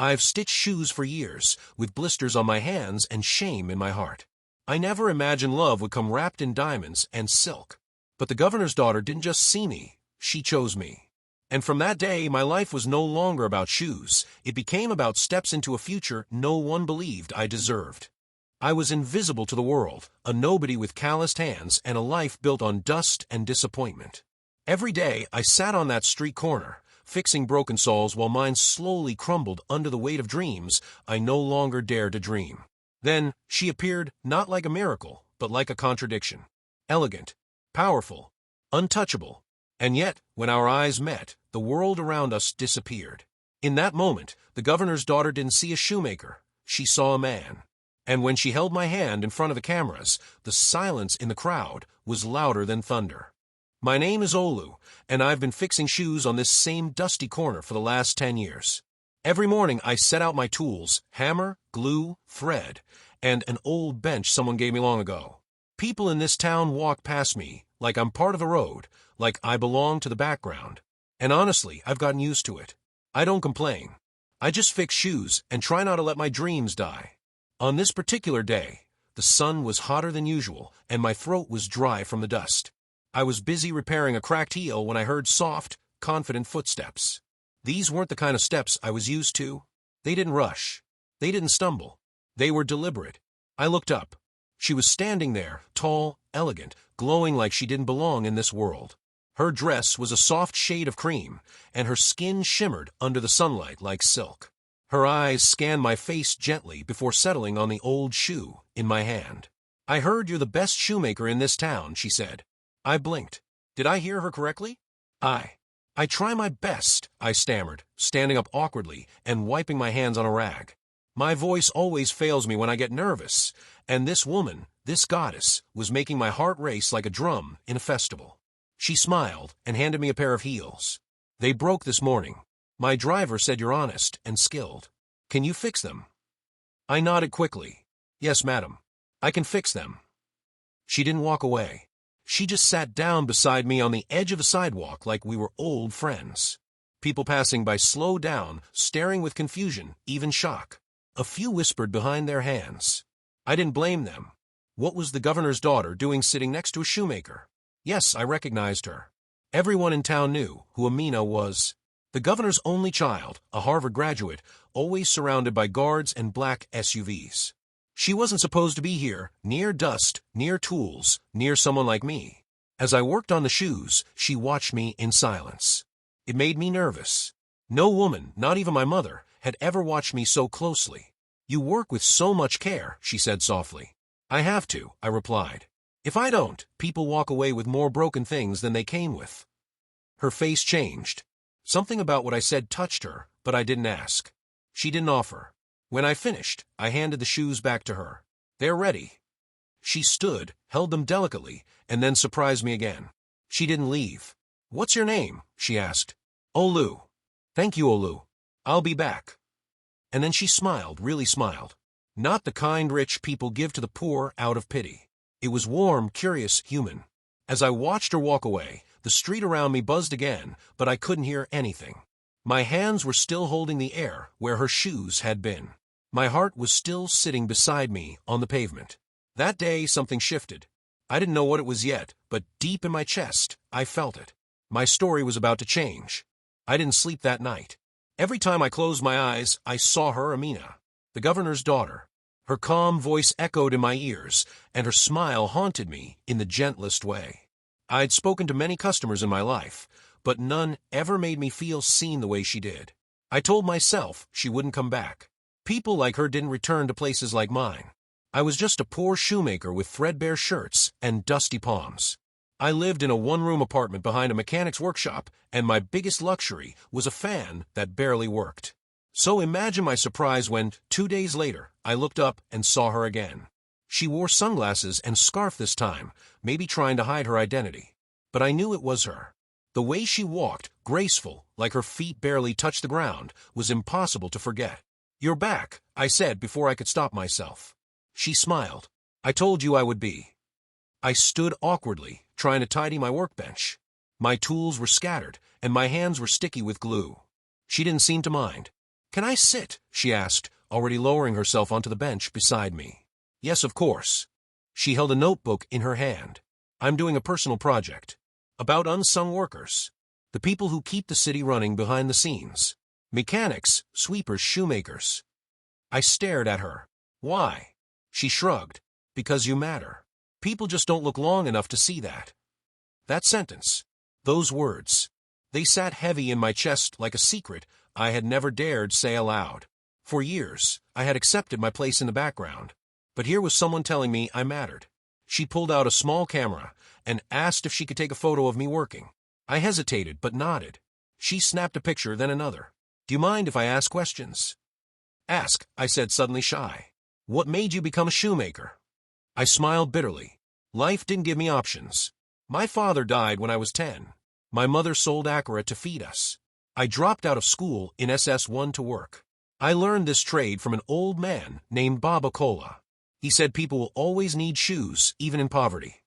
I've stitched shoes for years, with blisters on my hands and shame in my heart. I never imagined love would come wrapped in diamonds and silk. But the governor's daughter didn't just see me, she chose me. And from that day, my life was no longer about shoes. It became about steps into a future no one believed I deserved. I was invisible to the world, a nobody with calloused hands and a life built on dust and disappointment. Every day, I sat on that street corner, fixing broken soles while mine slowly crumbled under the weight of dreams I no longer dared to dream. Then, she appeared not like a miracle, but like a contradiction. Elegant, powerful, untouchable. And yet, when our eyes met, the world around us disappeared. In that moment, the governor's daughter didn't see a shoemaker. She saw a man. And when she held my hand in front of the cameras, the silence in the crowd was louder than thunder. My name is Olu, and I've been fixing shoes on this same dusty corner for the last 10 years. Every morning I set out my tools, hammer, glue, thread, and an old bench someone gave me long ago. People in this town walk past me like I'm part of the road, like I belong to the background. And honestly, I've gotten used to it. I don't complain. I just fix shoes and try not to let my dreams die. On this particular day, the sun was hotter than usual, and my throat was dry from the dust. I was busy repairing a cracked heel when I heard soft, confident footsteps. These weren't the kind of steps I was used to. They didn't rush. They didn't stumble. They were deliberate. I looked up. She was standing there, tall, elegant, glowing like she didn't belong in this world. Her dress was a soft shade of cream, and her skin shimmered under the sunlight like silk. Her eyes scanned my face gently before settling on the old shoe in my hand. "I heard you're the best shoemaker in this town," she said. I blinked. Did I hear her correctly? I try my best, I stammered, standing up awkwardly and wiping my hands on a rag. My voice always fails me when I get nervous, and this woman, this goddess, was making my heart race like a drum in a festival. She smiled and handed me a pair of heels. "They broke this morning. My driver said you're honest and skilled. Can you fix them?" I nodded quickly. "Yes, madam. I can fix them." She didn't walk away. She just sat down beside me on the edge of the sidewalk like we were old friends. People passing by slowed down, staring with confusion, even shock. A few whispered behind their hands. I didn't blame them. What was the governor's daughter doing sitting next to a shoemaker? Yes, I recognized her. Everyone in town knew who Amina was. The governor's only child, a Harvard graduate, always surrounded by guards and black SUVs. She wasn't supposed to be here, near dust, near tools, near someone like me. As I worked on the shoes, she watched me in silence. It made me nervous. No woman, not even my mother, had ever watched me so closely. "You work with so much care," she said softly. "I have to," I replied. "If I don't, people walk away with more broken things than they came with." Her face changed. Something about what I said touched her, but I didn't ask. She didn't offer. When I finished, I handed the shoes back to her. "They're ready." She stood, held them delicately, and then surprised me again. She didn't leave. "What's your name?" she asked. "Olu." "Thank you, Olu. I'll be back." And then she smiled, really smiled. Not the kind rich people give to the poor out of pity. It was warm, curious, human. As I watched her walk away, the street around me buzzed again, but I couldn't hear anything. My hands were still holding the air where her shoes had been. My heart was still sitting beside me on the pavement. That day, something shifted. I didn't know what it was yet, but deep in my chest, I felt it. My story was about to change. I didn't sleep that night. Every time I closed my eyes, I saw her, Amina, the governor's daughter. Her calm voice echoed in my ears, and her smile haunted me in the gentlest way. I'd spoken to many customers in my life, but none ever made me feel seen the way she did. I told myself she wouldn't come back. People like her didn't return to places like mine. I was just a poor shoemaker with threadbare shirts and dusty palms. I lived in a one-room apartment behind a mechanic's workshop, and my biggest luxury was a fan that barely worked. So imagine my surprise when, 2 days later, I looked up and saw her again. She wore sunglasses and scarf this time, maybe trying to hide her identity. But I knew it was her. The way she walked, graceful, like her feet barely touched the ground, was impossible to forget. "You're back," I said before I could stop myself. She smiled. "I told you I would be." I stood awkwardly, trying to tidy my workbench. My tools were scattered, and my hands were sticky with glue. She didn't seem to mind. "Can I sit?" she asked, already lowering herself onto the bench beside me. "Yes, of course." She held a notebook in her hand. "I'm doing a personal project. About unsung workers. The people who keep the city running behind the scenes. Mechanics, sweepers, shoemakers." I stared at her. "Why?" She shrugged. "Because you matter. People just don't look long enough to see that." That sentence, those words, they sat heavy in my chest like a secret I had never dared say aloud. For years, I had accepted my place in the background. But here was someone telling me I mattered. She pulled out a small camera and asked if she could take a photo of me working. I hesitated but nodded. She snapped a picture, then another. "Do you mind if I ask questions?" "Ask," I said, suddenly shy. "What made you become a shoemaker?" I smiled bitterly. Life didn't give me options. My father died when I was 10. My mother sold akara to feed us. I dropped out of school in SS1 to work. I learned this trade from an old man named Baba Kola. He said people will always need shoes, even in poverty.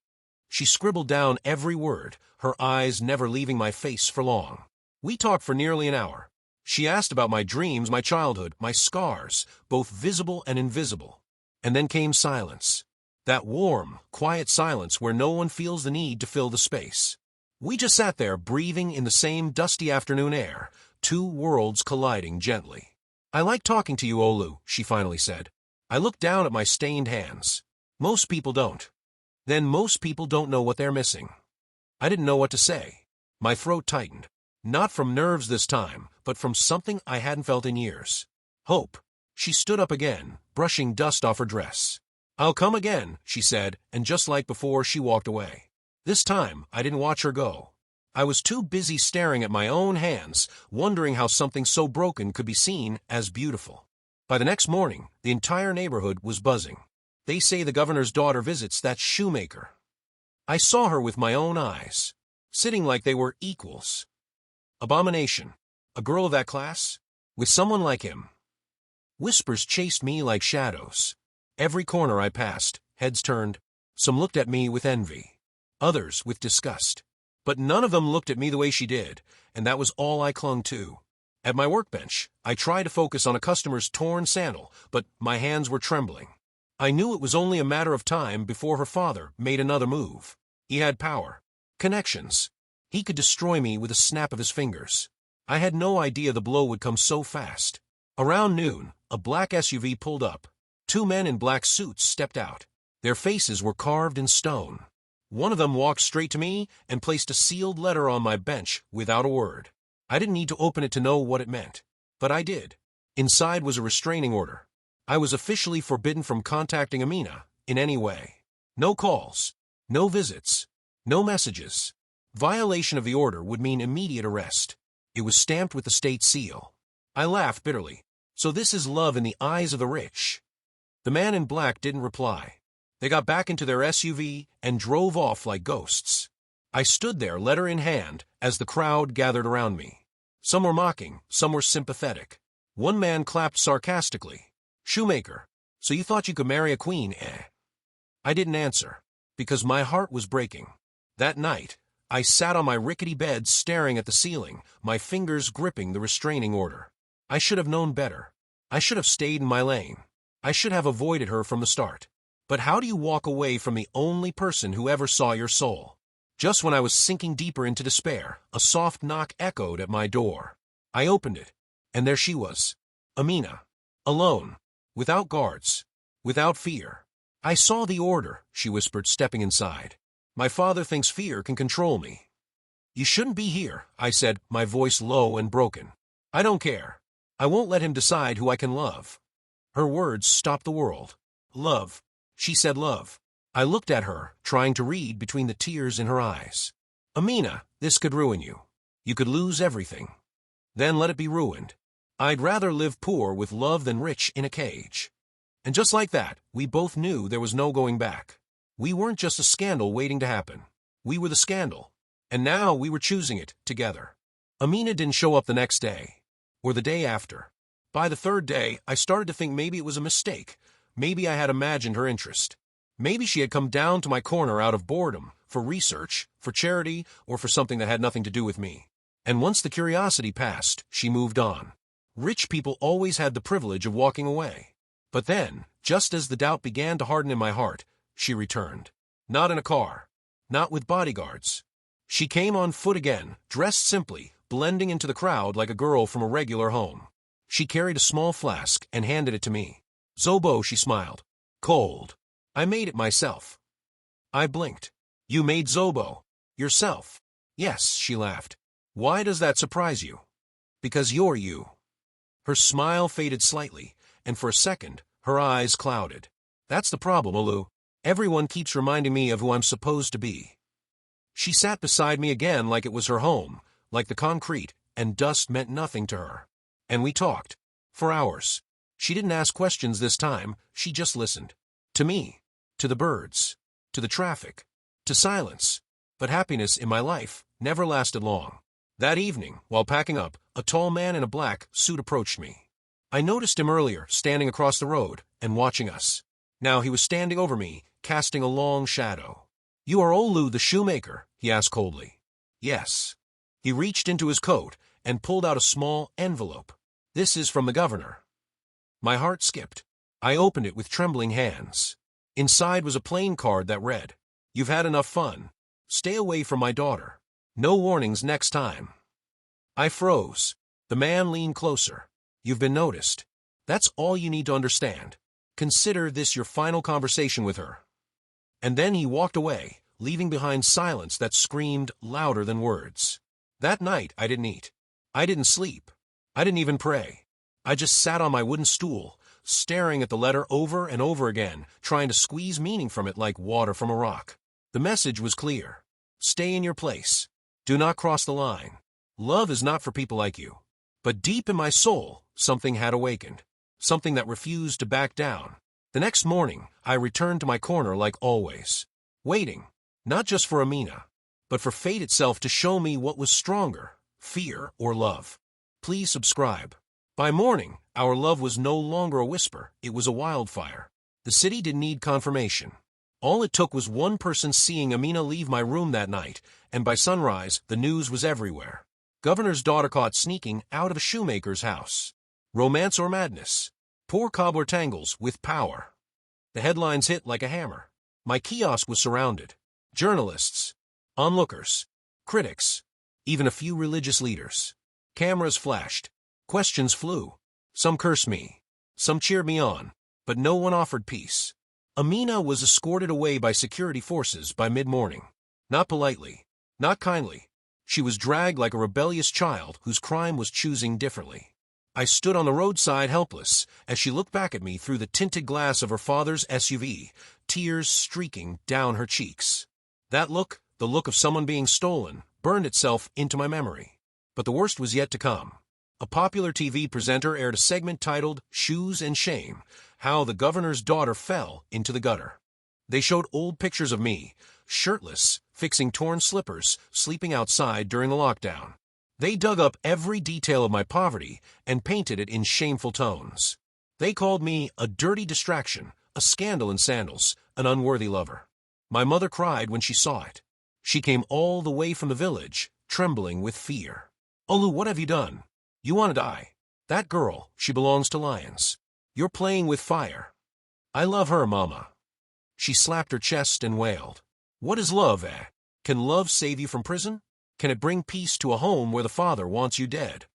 She scribbled down every word, her eyes never leaving my face for long. We talked for nearly an hour. She asked about my dreams, my childhood, my scars, both visible and invisible. And then came silence. That warm, quiet silence where no one feels the need to fill the space. We just sat there, breathing in the same dusty afternoon air, two worlds colliding gently. "I like talking to you, Olu," she finally said. I looked down at my stained hands. Most people don't. Then most people don't know what they're missing. I didn't know what to say. My throat tightened. Not from nerves this time, but from something I hadn't felt in years. Hope. She stood up again, brushing dust off her dress. "I'll come again," she said, and just like before, she walked away. This time, I didn't watch her go. I was too busy staring at my own hands, wondering how something so broken could be seen as beautiful. By the next morning, the entire neighborhood was buzzing. "They say the governor's daughter visits that shoemaker." I saw her with my own eyes, sitting like they were equals. Abomination. A girl of that class? With someone like him? Whispers chased me like shadows. Every corner I passed, heads turned. Some looked at me with envy. Others with disgust. But none of them looked at me the way she did, and that was all I clung to. At my workbench, I tried to focus on a customer's torn sandal, but my hands were trembling. I knew it was only a matter of time before her father made another move. He had power. Connections. He could destroy me with a snap of his fingers. I had no idea the blow would come so fast. Around noon, a black SUV pulled up. Two men in black suits stepped out. Their faces were carved in stone. One of them walked straight to me and placed a sealed letter on my bench without a word. I didn't need to open it to know what it meant, but I did. Inside was a restraining order. I was officially forbidden from contacting Amina in any way. No calls, no visits, no messages. Violation of the order would mean immediate arrest. It was stamped with the state seal. I laughed bitterly. So this is love in the eyes of the rich. The man in black didn't reply. They got back into their SUV and drove off like ghosts. I stood there, letter in hand, as the crowd gathered around me. Some were mocking, some were sympathetic. One man clapped sarcastically. "Shoemaker, so you thought you could marry a queen, eh?" I didn't answer, because my heart was breaking. That night, I sat on my rickety bed staring at the ceiling, my fingers gripping the restraining order. I should have known better. I should have stayed in my lane. I should have avoided her from the start. But how do you walk away from the only person who ever saw your soul? Just when I was sinking deeper into despair, a soft knock echoed at my door. I opened it, and there she was. Amina. Alone. Without guards. Without fear. "I saw the order," she whispered, stepping inside. "My father thinks fear can control me." "You shouldn't be here," I said, my voice low and broken. "I don't care. I won't let him decide who I can love." Her words stopped the world. "Love." She said love. I looked at her, trying to read between the tears in her eyes. "Amina, this could ruin you. You could lose everything. Then let it be ruined. I'd rather live poor with love than rich in a cage." And just like that, we both knew there was no going back. We weren't just a scandal waiting to happen. We were the scandal. And now we were choosing it together. Amina didn't show up the next day, or the day after. By the third day, I started to think maybe it was a mistake. Maybe I had imagined her interest. Maybe she had come down to my corner out of boredom, for research, for charity, or for something that had nothing to do with me. And once the curiosity passed, she moved on. Rich people always had the privilege of walking away. But then, just as the doubt began to harden in my heart, she returned. Not in a car. Not with bodyguards. She came on foot again, dressed simply, blending into the crowd like a girl from a regular home. She carried a small flask and handed it to me. Zobo, she smiled. Cold. I made it myself. I blinked. You made Zobo? Yourself? Yes, she laughed. Why does that surprise you? Because you're you. Her smile faded slightly, and for a second, her eyes clouded. That's the problem, Olu. Everyone keeps reminding me of who I'm supposed to be. She sat beside me again like it was her home, like the concrete and dust meant nothing to her. And we talked. For hours. She didn't ask questions this time, she just listened. To me. To the birds. To the traffic. To silence. But happiness in my life never lasted long. That evening, while packing up, a tall man in a black suit approached me. I noticed him earlier, standing across the road and watching us. Now he was standing over me, casting a long shadow. You are Olu the shoemaker? He asked coldly. Yes. He reached into his coat and pulled out a small envelope. This is from the governor. My heart skipped. I opened it with trembling hands. Inside was a plain card that read, You've had enough fun. Stay away from my daughter. No warnings next time. I froze. The man leaned closer. You've been noticed. That's all you need to understand. Consider this your final conversation with her. And then he walked away, leaving behind silence that screamed louder than words. That night I didn't eat. I didn't sleep. I didn't even pray. I just sat on my wooden stool, staring at the letter over and over again, trying to squeeze meaning from it like water from a rock. The message was clear. Stay in your place. Do not cross the line. Love is not for people like you. But deep in my soul, something had awakened. Something that refused to back down. The next morning, I returned to my corner like always. Waiting, not just for Amina, but for fate itself to show me what was stronger, fear or love. Please subscribe. By morning, our love was no longer a whisper, it was a wildfire. The city didn't need confirmation. All it took was one person seeing Amina leave my room that night, and by sunrise, the news was everywhere. Governor's daughter caught sneaking out of a shoemaker's house. Romance or madness? Poor cobbler tangles with power. The headlines hit like a hammer. My kiosk was surrounded. Journalists, onlookers, critics, even a few religious leaders. Cameras flashed. Questions flew. Some cursed me. Some cheered me on. But no one offered peace. Amina was escorted away by security forces by mid-morning. Not politely. Not kindly. She was dragged like a rebellious child whose crime was choosing differently. I stood on the roadside helpless as she looked back at me through the tinted glass of her father's SUV, tears streaking down her cheeks. That look, the look of someone being stolen, burned itself into my memory. But the worst was yet to come. A popular TV presenter aired a segment titled Shoes and Shame, How the Governor's Daughter Fell into the Gutter. They showed old pictures of me, shirtless, fixing torn slippers, sleeping outside during the lockdown. They dug up every detail of my poverty and painted it in shameful tones. They called me a dirty distraction, a scandal in sandals, an unworthy lover. My mother cried when she saw it. She came all the way from the village, trembling with fear. Olu, what have you done? You want to die. That girl, she belongs to lions. You're playing with fire. I love her, Mama. She slapped her chest and wailed. What is love, eh? Can love save you from prison? Can it bring peace to a home where the father wants you dead?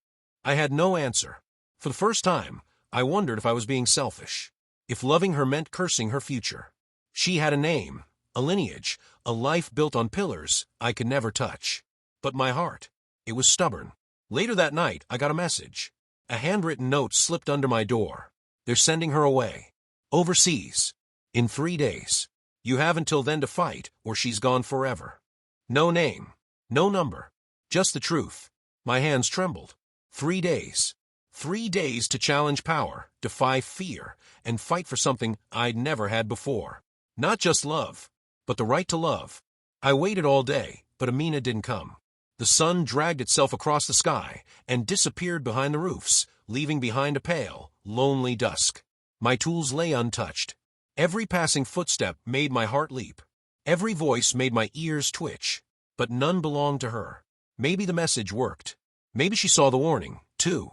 I had no answer. For the first time, I wondered if I was being selfish. If loving her meant cursing her future. She had a name, a lineage, a life built on pillars I could never touch. But my heart, it was stubborn. Later that night, I got a message. A handwritten note slipped under my door. They're sending her away. Overseas. In 3 days. You have until then to fight, or she's gone forever. No name. No number. Just the truth. My hands trembled. 3 days. 3 days to challenge power, defy fear, and fight for something I'd never had before. Not just love, but the right to love. I waited all day, but Amina didn't come. The sun dragged itself across the sky and disappeared behind the roofs, leaving behind a pale, lonely dusk. My tools lay untouched. Every passing footstep made my heart leap. Every voice made my ears twitch. But none belonged to her. Maybe the message worked. Maybe she saw the warning, too.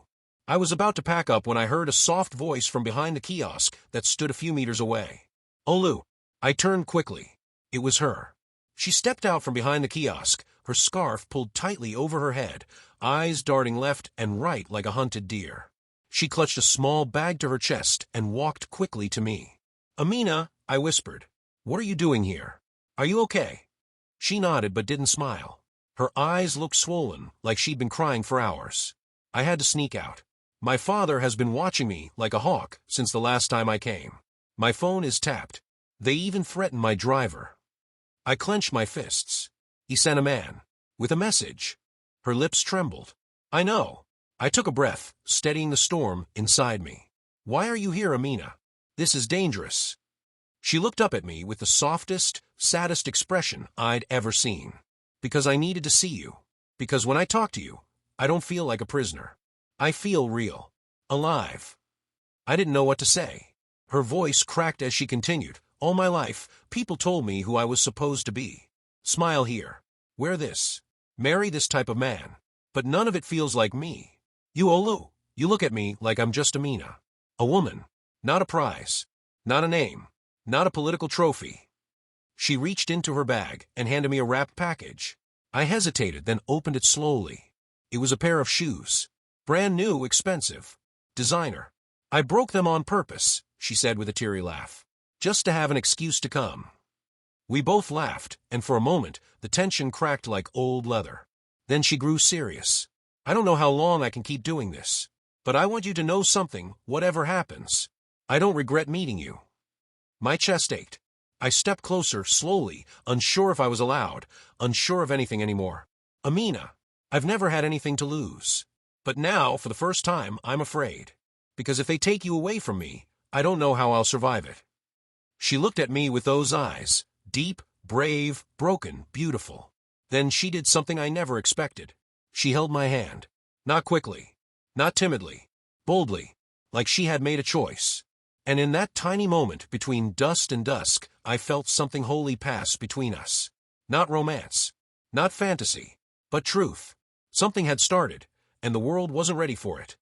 I was about to pack up when I heard a soft voice from behind the kiosk that stood a few meters away. Olu. I turned quickly. It was her. She stepped out from behind the kiosk, her scarf pulled tightly over her head, eyes darting left and right like a hunted deer. She clutched a small bag to her chest and walked quickly to me. Amina, I whispered. What are you doing here? Are you okay? She nodded but didn't smile. Her eyes looked swollen, like she'd been crying for hours. I had to sneak out. My father has been watching me like a hawk since the last time I came. My phone is tapped. They even threatened my driver. I clenched my fists. He sent a man. With a message. Her lips trembled. I know. I took a breath, steadying the storm inside me. Why are you here, Amina? This is dangerous. She looked up at me with the softest, saddest expression I'd ever seen. Because I needed to see you. Because when I talk to you, I don't feel like a prisoner. I feel real. Alive. I didn't know what to say. Her voice cracked as she continued. All my life, people told me who I was supposed to be. Smile here. Wear this. Marry this type of man. But none of it feels like me. You, Olu, you look at me like I'm just Amina. A woman. Not a prize. Not a name. Not a political trophy. She reached into her bag and handed me a wrapped package. I hesitated, then opened it slowly. It was a pair of shoes. Brand new, expensive. Designer. I broke them on purpose, she said with a teary laugh. Just to have an excuse to come. We both laughed, and for a moment, the tension cracked like old leather. Then she grew serious. I don't know how long I can keep doing this. But I want you to know something, whatever happens. I don't regret meeting you. My chest ached. I stepped closer, slowly, unsure if I was allowed, unsure of anything anymore. Amina, I've never had anything to lose. But now, for the first time, I'm afraid. Because if they take you away from me, I don't know how I'll survive it. She looked at me with those eyes, deep, brave, broken, beautiful. Then she did something I never expected. She held my hand. Not quickly. Not timidly. Boldly. Like she had made a choice. And in that tiny moment between dust and dusk, I felt something holy pass between us. Not romance. Not fantasy. But truth. Something had started, and the world wasn't ready for it.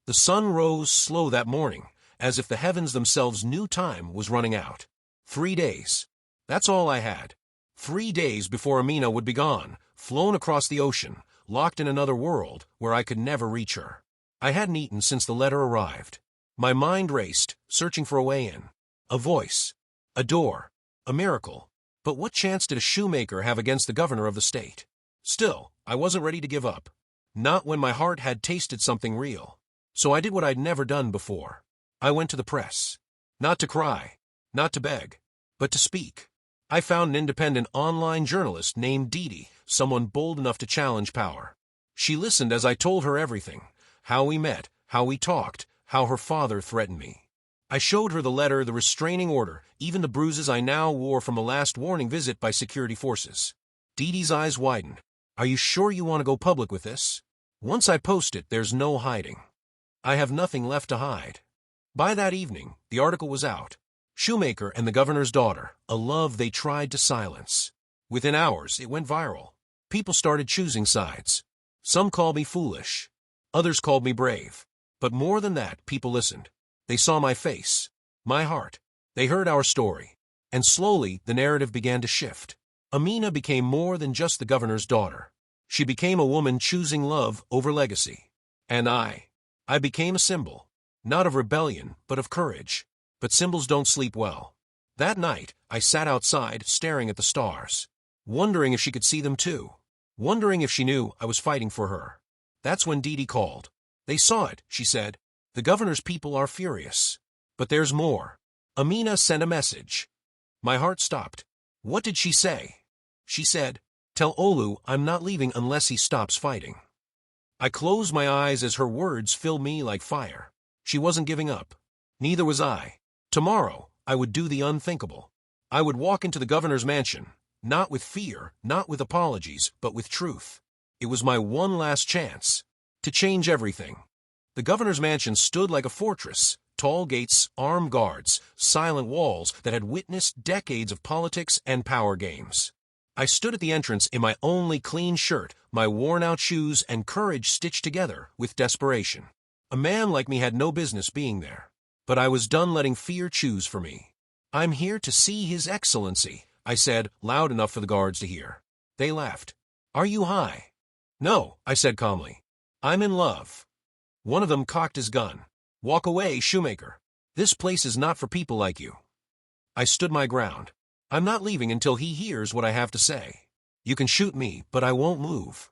The sun rose slow that morning, as if the heavens themselves knew time was running out. 3 days. That's all I had. 3 days before Amina would be gone, flown across the ocean, locked in another world where I could never reach her. I hadn't eaten since the letter arrived. My mind raced, searching for a way in. A voice. A door. A miracle. But what chance did a shoemaker have against the governor of the state? Still, I wasn't ready to give up. Not when my heart had tasted something real. So I did what I'd never done before. I went to the press. Not to cry. Not to beg. But to speak. I found an independent online journalist named Didi, someone bold enough to challenge power. She listened as I told her everything. How we met, how we talked, how her father threatened me. I showed her the letter, the restraining order, even the bruises I now wore from a last warning visit by security forces. Didi's eyes widened. Are you sure you want to go public with this? Once I post it, there's no hiding. I have nothing left to hide. By that evening, the article was out. Shoemaker and the governor's daughter, a love they tried to silence. Within hours, it went viral. People started choosing sides. Some called me foolish. Others called me brave. But more than that, people listened. They saw my face, my heart. They heard our story. And slowly, the narrative began to shift. Amina became more than just the governor's daughter. She became a woman choosing love over legacy. And I became a symbol. Not of rebellion, but of courage. But symbols don't sleep well. That night, I sat outside, staring at the stars. Wondering if she could see them too. Wondering if she knew I was fighting for her. That's when Didi called. They saw it, she said. The governor's people are furious. But there's more. Amina sent a message. My heart stopped. What did she say? She said, "Tell Olu I'm not leaving unless he stops fighting." I closed my eyes as her words filled me like fire. She wasn't giving up. Neither was I. Tomorrow, I would do the unthinkable. I would walk into the governor's mansion, not with fear, not with apologies, but with truth. It was my one last chance to change everything. The governor's mansion stood like a fortress, tall gates, armed guards, silent walls that had witnessed decades of politics and power games. I stood at the entrance in my only clean shirt, my worn-out shoes, and courage stitched together with desperation. A man like me had no business being there. But I was done letting fear choose for me. "I'm here to see His Excellency," I said, loud enough for the guards to hear. They laughed. "Are you high?" "No," I said calmly. "I'm in love." One of them cocked his gun. "Walk away, Shoemaker. This place is not for people like you." I stood my ground. "I'm not leaving until he hears what I have to say. You can shoot me, but I won't move."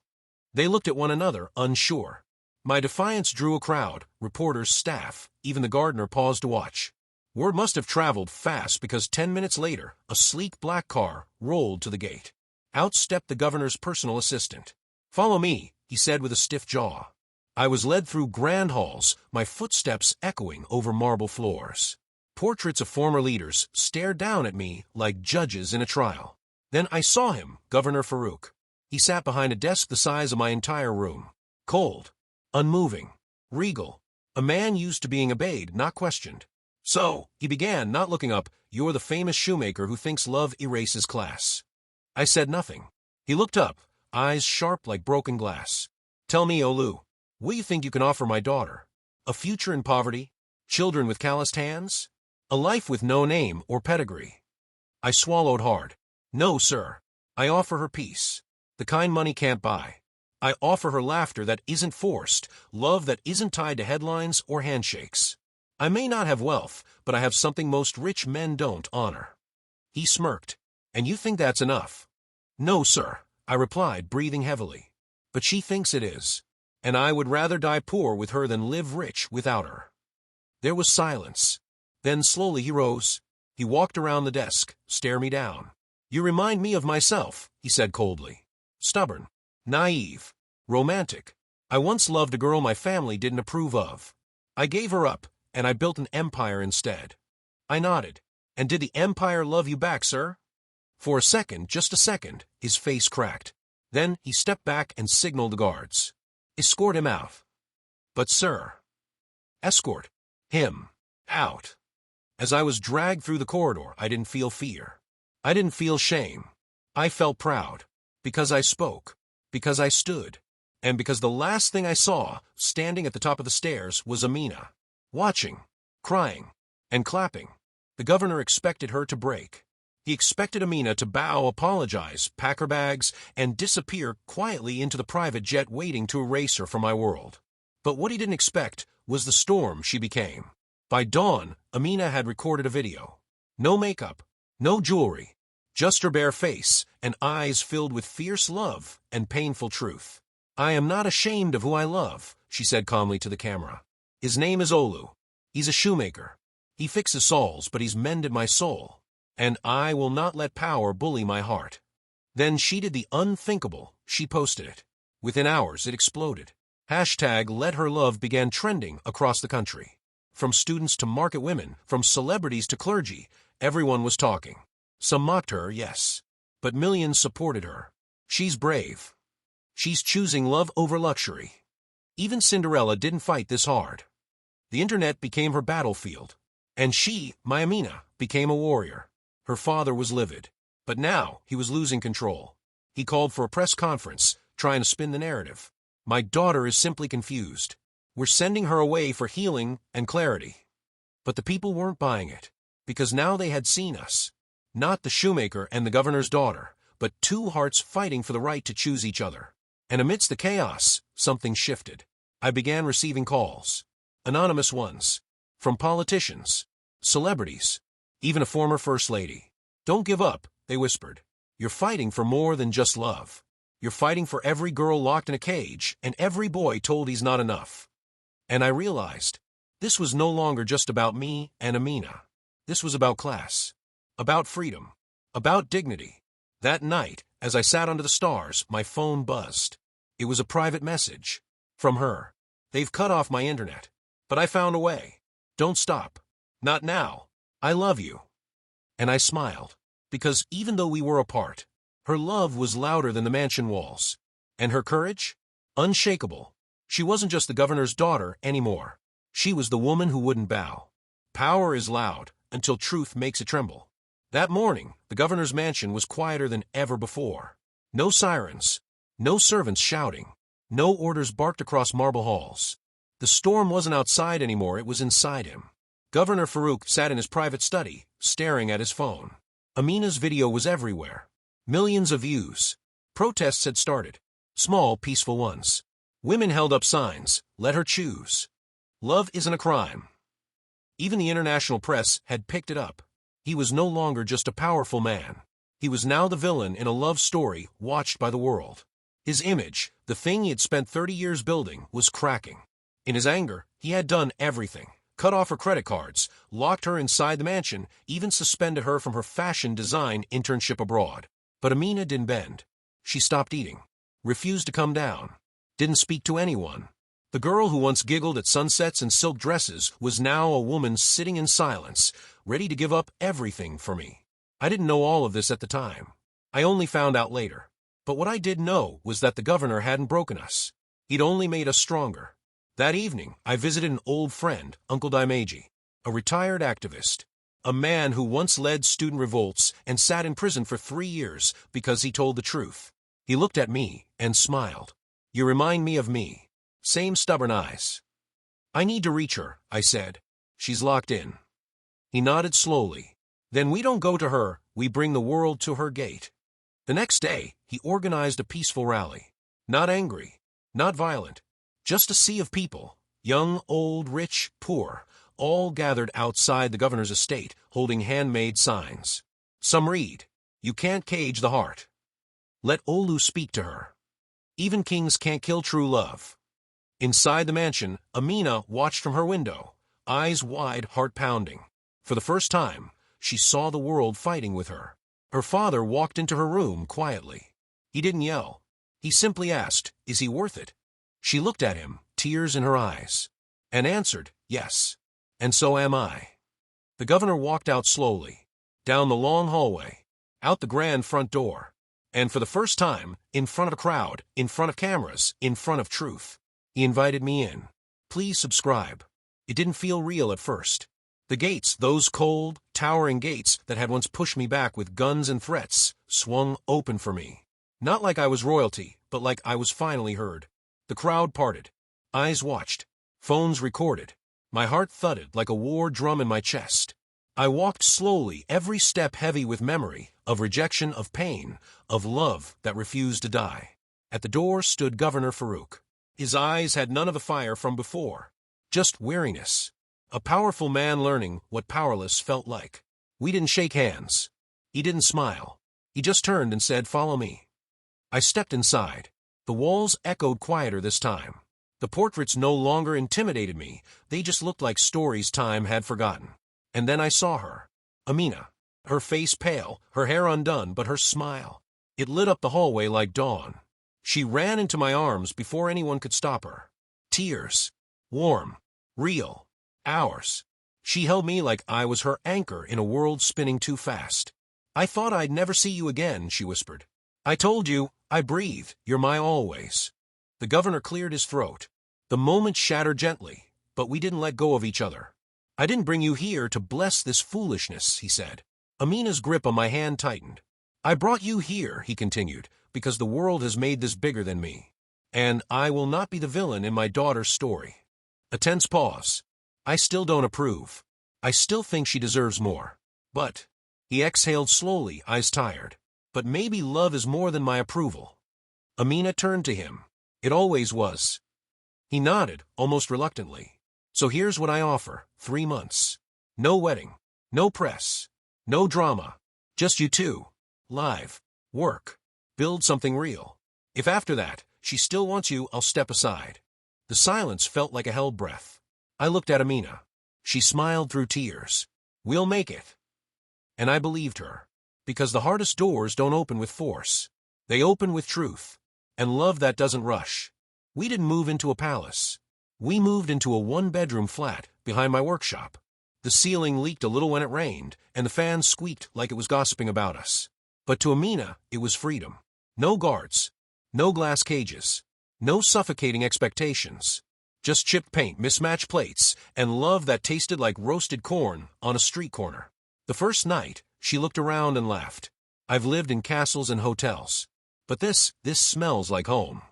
They looked at one another, unsure. My defiance drew a crowd, reporters, staff, even the gardener paused to watch. Word must have traveled fast because 10 minutes later, a sleek black car rolled to the gate. Out stepped the governor's personal assistant. "Follow me," he said with a stiff jaw. I was led through grand halls, my footsteps echoing over marble floors. Portraits of former leaders stared down at me like judges in a trial. Then I saw him, Governor Farouk. He sat behind a desk the size of my entire room. Cold, unmoving, regal, a man used to being obeyed, not questioned. "So," he began, not looking up, "you're the famous shoemaker who thinks love erases class." I said nothing. He looked up, eyes sharp like broken glass. "Tell me, Olu, what do you think you can offer my daughter? A future in poverty? Children with calloused hands? A life with no name or pedigree?" I swallowed hard. "No, sir. I offer her peace, the kind money can't buy. I offer her laughter that isn't forced, love that isn't tied to headlines or handshakes. I may not have wealth, but I have something most rich men don't: honor." He smirked. "And you think that's enough?" "No, sir," I replied, breathing heavily. "But she thinks it is. And I would rather die poor with her than live rich without her." There was silence. Then slowly he rose. He walked around the desk, stared me down. "You remind me of myself," he said coldly. "Stubborn, naive, romantic. I once loved a girl my family didn't approve of. I gave her up, and I built an empire instead." I nodded. "And did the empire love you back, sir?" For a second, just a second, his face cracked. Then he stepped back and signaled the guards. "Escort him out." "But, sir—" "Escort him out." As I was dragged through the corridor, I didn't feel fear. I didn't feel shame. I felt proud. Because I spoke. Because I stood. And because the last thing I saw, standing at the top of the stairs, was Amina. Watching, crying, and clapping. The governor expected her to break. He expected Amina to bow, apologize, pack her bags, and disappear quietly into the private jet waiting to erase her from my world. But what he didn't expect was the storm she became. By dawn, Amina had recorded a video. No makeup, no jewelry, just her bare face and eyes filled with fierce love and painful truth. "I am not ashamed of who I love," she said calmly to the camera. "His name is Olu. He's a shoemaker. He fixes souls, but he's mended my soul. And I will not let power bully my heart." Then she did the unthinkable. She posted it. Within hours, it exploded. Hashtag Let Her Love began trending across the country. From students to market women, from celebrities to clergy, everyone was talking. Some mocked her, yes. But millions supported her. She's brave. She's choosing love over luxury. Even Cinderella didn't fight this hard. The internet became her battlefield. And she, my Amina, became a warrior. Her father was livid. But now he was losing control. He called for a press conference, trying to spin the narrative. "My daughter is simply confused. We're sending her away for healing and clarity." But the people weren't buying it, because now they had seen us. Not the shoemaker and the governor's daughter, but two hearts fighting for the right to choose each other. And amidst the chaos, something shifted. I began receiving calls. Anonymous ones. From politicians, celebrities, even a former first lady. "Don't give up," they whispered. "You're fighting for more than just love. You're fighting for every girl locked in a cage and every boy told he's not enough." And I realized, this was no longer just about me and Amina. This was about class, about freedom, about dignity. That night, as I sat under the stars, my phone buzzed. It was a private message. From her. "They've cut off my internet. But I found a way. Don't stop. Not now. I love you." And I smiled, because even though we were apart, her love was louder than the mansion walls. And her courage? Unshakable. She wasn't just the governor's daughter anymore. She was the woman who wouldn't bow. Power is loud until truth makes it tremble. That morning, the governor's mansion was quieter than ever before. No sirens, no servants shouting, no orders barked across marble halls. The storm wasn't outside anymore, it was inside him. Governor Farouk sat in his private study, staring at his phone. Amina's video was everywhere. Millions of views. Protests had started. Small, peaceful ones. Women held up signs, "Let her choose." Love isn't a crime. Even the international press had picked it up. He was no longer just a powerful man. He was now the villain in a love story watched by the world. His image, the thing he had spent 30 years building, was cracking. In his anger, he had done everything. Cut off her credit cards, locked her inside the mansion, even suspended her from her fashion design internship abroad. But Amina didn't bend. She stopped eating, refused to come down, didn't speak to anyone. The girl who once giggled at sunsets and silk dresses was now a woman sitting in silence, ready to give up everything for me. I didn't know all of this at the time. I only found out later. But what I did know was that the governor hadn't broken us. He'd only made us stronger. That evening, I visited an old friend, Uncle Daimeji, a retired activist, a man who once led student revolts and sat in prison for 3 years because he told the truth. He looked at me and smiled. "You remind me of me. Same stubborn eyes." "I need to reach her," I said. "She's locked in." He nodded slowly. "Then we don't go to her, we bring the world to her gate." The next day, he organized a peaceful rally. Not angry, not violent. Just a sea of people, young, old, rich, poor, all gathered outside the governor's estate, holding handmade signs. Some read, "You can't cage the heart. Let Olu speak to her. Even kings can't kill true love." Inside the mansion, Amina watched from her window, eyes wide, heart pounding. For the first time, she saw the world fighting with her. Her father walked into her room quietly. He didn't yell. He simply asked, "Is he worth it?" She looked at him, tears in her eyes, and answered, "Yes. And so am I." The governor walked out slowly, down the long hallway, out the grand front door, and for the first time, in front of a crowd, in front of cameras, in front of truth, he invited me in. Please subscribe. It didn't feel real at first. The gates, those cold, towering gates that had once pushed me back with guns and threats, swung open for me. Not like I was royalty, but like I was finally heard. The crowd parted. Eyes watched. Phones recorded. My heart thudded like a war drum in my chest. I walked slowly, every step heavy with memory, of rejection, of pain, of love that refused to die. At the door stood Governor Farouk. His eyes had none of the fire from before, just weariness. A powerful man learning what powerless felt like. We didn't shake hands. He didn't smile. He just turned and said, "Follow me." I stepped inside. The walls echoed quieter this time. The portraits no longer intimidated me. They just looked like stories time had forgotten. And then I saw her. Amina. Her face pale, her hair undone, but her smile. It lit up the hallway like dawn. She ran into my arms before anyone could stop her. Tears. Warm. Real. Ours. She held me like I was her anchor in a world spinning too fast. "I thought I'd never see you again," she whispered. "I told you, I breathe, you're my always." The governor cleared his throat. The moment shattered gently, but we didn't let go of each other. "I didn't bring you here to bless this foolishness," he said. Amina's grip on my hand tightened. "I brought you here," he continued, "because the world has made this bigger than me. And I will not be the villain in my daughter's story." A tense pause. "I still don't approve. I still think she deserves more. But," he exhaled slowly, eyes tired, "but maybe love is more than my approval." Amina turned to him. "It always was." He nodded, almost reluctantly. "So here's what I offer, 3 months. No wedding, no press, no drama. Just you two. Live. Work. Build something real. If after that, she still wants you, I'll step aside." The silence felt like a held breath. I looked at Amina. She smiled through tears. "We'll make it." And I believed her. Because the hardest doors don't open with force. They open with truth. And love that doesn't rush. We didn't move into a palace. We moved into a 1-bedroom flat behind my workshop. The ceiling leaked a little when it rained, and the fan squeaked like it was gossiping about us. But to Amina, it was freedom. No guards. No glass cages. No suffocating expectations. Just chipped paint, mismatched plates, and love that tasted like roasted corn on a street corner. The first night, she looked around and laughed. "I've lived in castles and hotels. But this smells like home."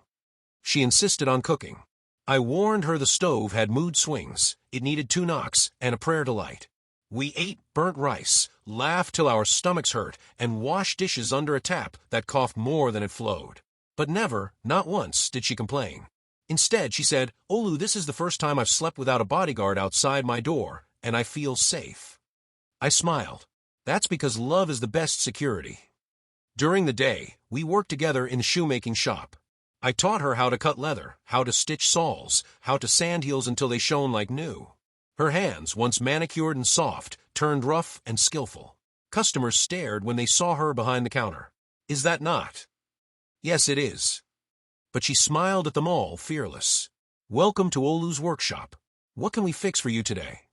She insisted on cooking. I warned her the stove had mood swings. It needed 2 knocks and a prayer to light. We ate burnt rice, laughed till our stomachs hurt, and washed dishes under a tap that coughed more than it flowed. But never, not once, did she complain. Instead, she said, "Olu, this is the first time I've slept without a bodyguard outside my door, and I feel safe." I smiled. That's because love is the best security. During the day, we worked together in the shoemaking shop. I taught her how to cut leather, how to stitch soles, how to sand heels until they shone like new. Her hands, once manicured and soft, turned rough and skillful. Customers stared when they saw her behind the counter. Is that not? Yes, it is. But she smiled at them all, fearless. Welcome to Olu's workshop. What can we fix for you today?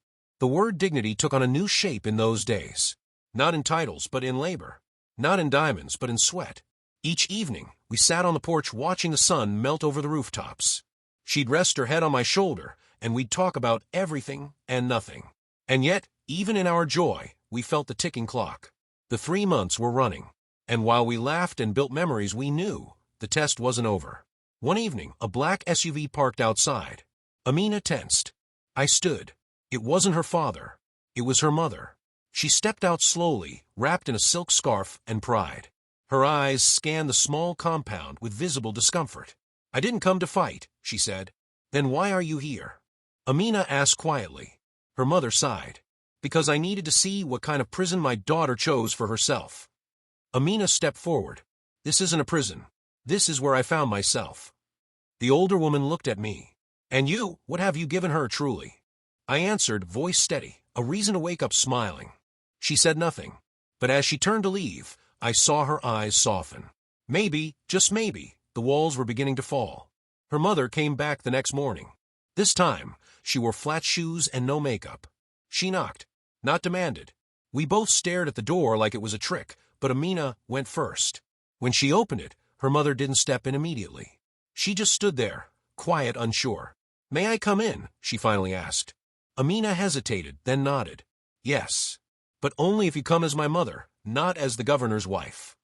The word dignity took on a new shape in those days. Not in titles, but in labor. Not in diamonds, but in sweat. Each evening, we sat on the porch watching the sun melt over the rooftops. She'd rest her head on my shoulder, and we'd talk about everything and nothing. And yet, even in our joy, we felt the ticking clock. The 3 months were running. And while we laughed and built memories, we knew the test wasn't over. One evening, a black SUV parked outside. Amina tensed. I stood. It wasn't her father. It was her mother. She stepped out slowly, wrapped in a silk scarf and pride. Her eyes scanned the small compound with visible discomfort. "I didn't come to fight," she said. "Then why are you here?" Amina asked quietly. Her mother sighed. "Because I needed to see what kind of prison my daughter chose for herself." Amina stepped forward. "This isn't a prison. This is where I found myself." The older woman looked at me. "And you, what have you given her truly?" I answered, voice steady, a reason to wake up smiling. She said nothing, but as she turned to leave, I saw her eyes soften. Maybe, just maybe, the walls were beginning to fall. Her mother came back the next morning. This time, she wore flat shoes and no makeup. She knocked, not demanded. We both stared at the door like it was a trick, but Amina went first. When she opened it, her mother didn't step in immediately. She just stood there, quiet, unsure. "May I come in?" she finally asked. Amina hesitated, then nodded. "Yes, but only if you come as my mother, not as the governor's wife."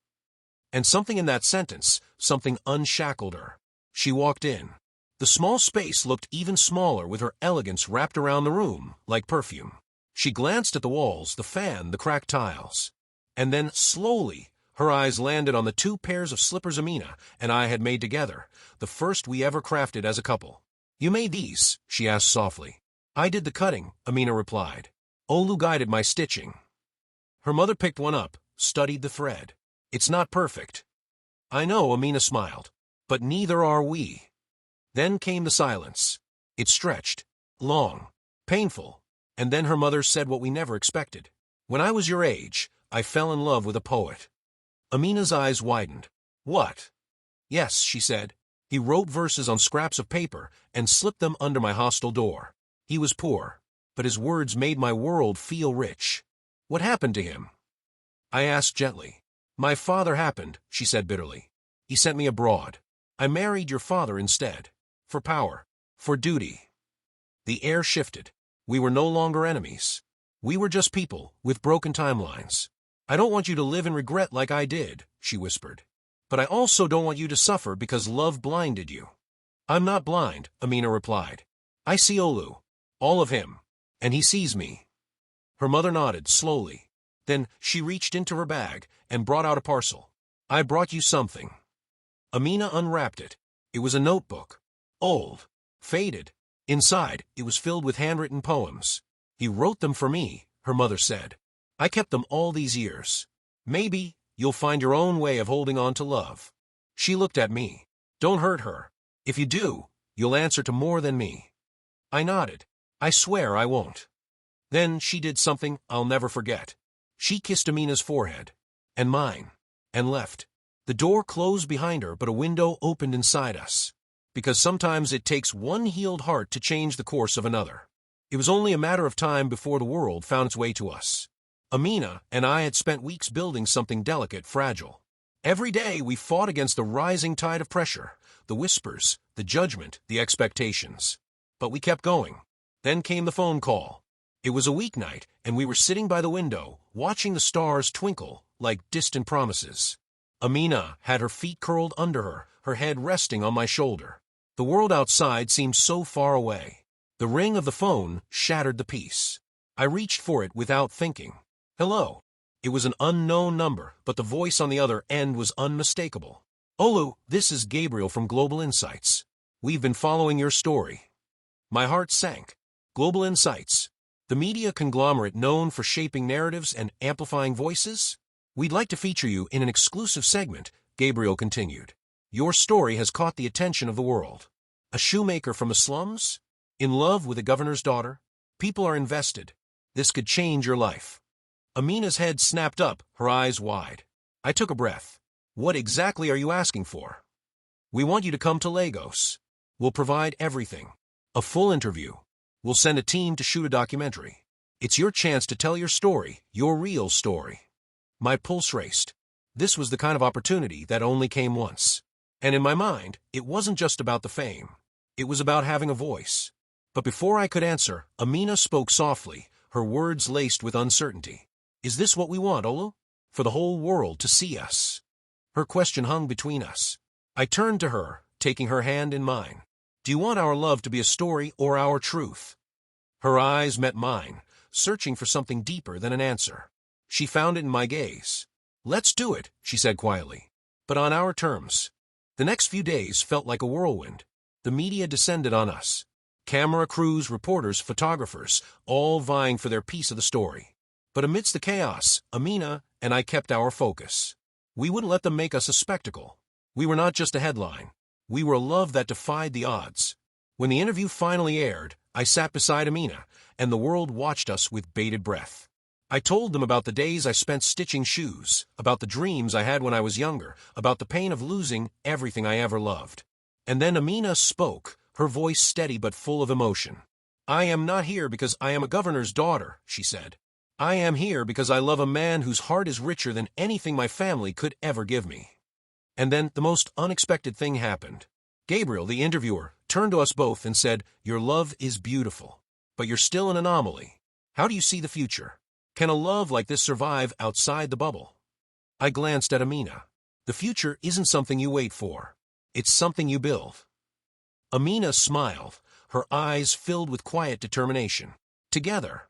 And something in that sentence, something unshackled her. She walked in. The small space looked even smaller with her elegance wrapped around the room, like perfume. She glanced at the walls, the fan, the cracked tiles. And then, slowly, her eyes landed on the 2 pairs of slippers Amina and I had made together, the first we ever crafted as a couple. "You made these?" she asked softly. "I did the cutting," Amina replied. "Olu guided my stitching." Her mother picked one up, studied the thread. "It's not perfect." "I know," Amina smiled. "But neither are we." Then came the silence. It stretched. Long. Painful. And then her mother said what we never expected. "When I was your age, I fell in love with a poet." Amina's eyes widened. "What?" "Yes," she said. "He wrote verses on scraps of paper and slipped them under my hostel door. He was poor, but his words made my world feel rich." "What happened to him?" I asked gently. "My father happened," she said bitterly. "He sent me abroad. I married your father instead. For power. For duty." The air shifted. We were no longer enemies. We were just people with broken timelines. "I don't want you to live in regret like I did," she whispered. "But I also don't want you to suffer because love blinded you." "I'm not blind," Amina replied. "I see Olu. All of him. And he sees me." Her mother nodded, slowly. Then she reached into her bag and brought out a parcel. "I brought you something." Amina unwrapped it. It was a notebook. Old. Faded. Inside, it was filled with handwritten poems. "He wrote them for me," her mother said. "I kept them all these years. Maybe you'll find your own way of holding on to love." She looked at me. "Don't hurt her. If you do, you'll answer to more than me." I nodded. "I swear I won't." Then she did something I'll never forget. She kissed Amina's forehead. And mine. And left. The door closed behind her, but a window opened inside us. Because sometimes it takes one healed heart to change the course of another. It was only a matter of time before the world found its way to us. Amina and I had spent weeks building something delicate, fragile. Every day we fought against the rising tide of pressure, the whispers, the judgment, the expectations. But we kept going. Then came the phone call. It was a weeknight, and we were sitting by the window, watching the stars twinkle like distant promises. Amina had her feet curled under her, her head resting on my shoulder. The world outside seemed so far away. The ring of the phone shattered the peace. I reached for it without thinking. Hello. It was an unknown number, but the voice on the other end was unmistakable. Olu, this is Gabriel from Global Insights. We've been following your story. My heart sank. Global Insights, the media conglomerate known for shaping narratives and amplifying voices? We'd like to feature you in an exclusive segment, Gabriel continued. Your story has caught the attention of the world. A shoemaker from the slums? In love with a governor's daughter? People are invested. This could change your life. Amina's head snapped up, her eyes wide. I took a breath. What exactly are you asking for? We want you to come to Lagos. We'll provide everything. A full interview. We'll send a team to shoot a documentary. It's your chance to tell your story, your real story. My pulse raced. This was the kind of opportunity that only came once. And in my mind, it wasn't just about the fame. It was about having a voice. But before I could answer, Amina spoke softly, her words laced with uncertainty. Is this what we want, Olu? For the whole world to see us? Her question hung between us. I turned to her, taking her hand in mine. Do you want our love to be a story or our truth? Her eyes met mine, searching for something deeper than an answer. She found it in my gaze. Let's do it, she said quietly. But on our terms. The next few days felt like a whirlwind. The media descended on us. Camera crews, reporters, photographers, all vying for their piece of the story. But amidst the chaos, Amina and I kept our focus. We wouldn't let them make us a spectacle. We were not just a headline. We were a love that defied the odds. When the interview finally aired, I sat beside Amina, and the world watched us with bated breath. I told them about the days I spent stitching shoes, about the dreams I had when I was younger, about the pain of losing everything I ever loved. And then Amina spoke, her voice steady but full of emotion. I am not here because I am a governor's daughter, she said. I am here because I love a man whose heart is richer than anything my family could ever give me. And then the most unexpected thing happened. Gabriel, the interviewer, turned to us both and said, Your love is beautiful, but you're still an anomaly. How do you see the future? Can a love like this survive outside the bubble? I glanced at Amina. The future isn't something you wait for. It's something you build. Amina smiled, her eyes filled with quiet determination. Together.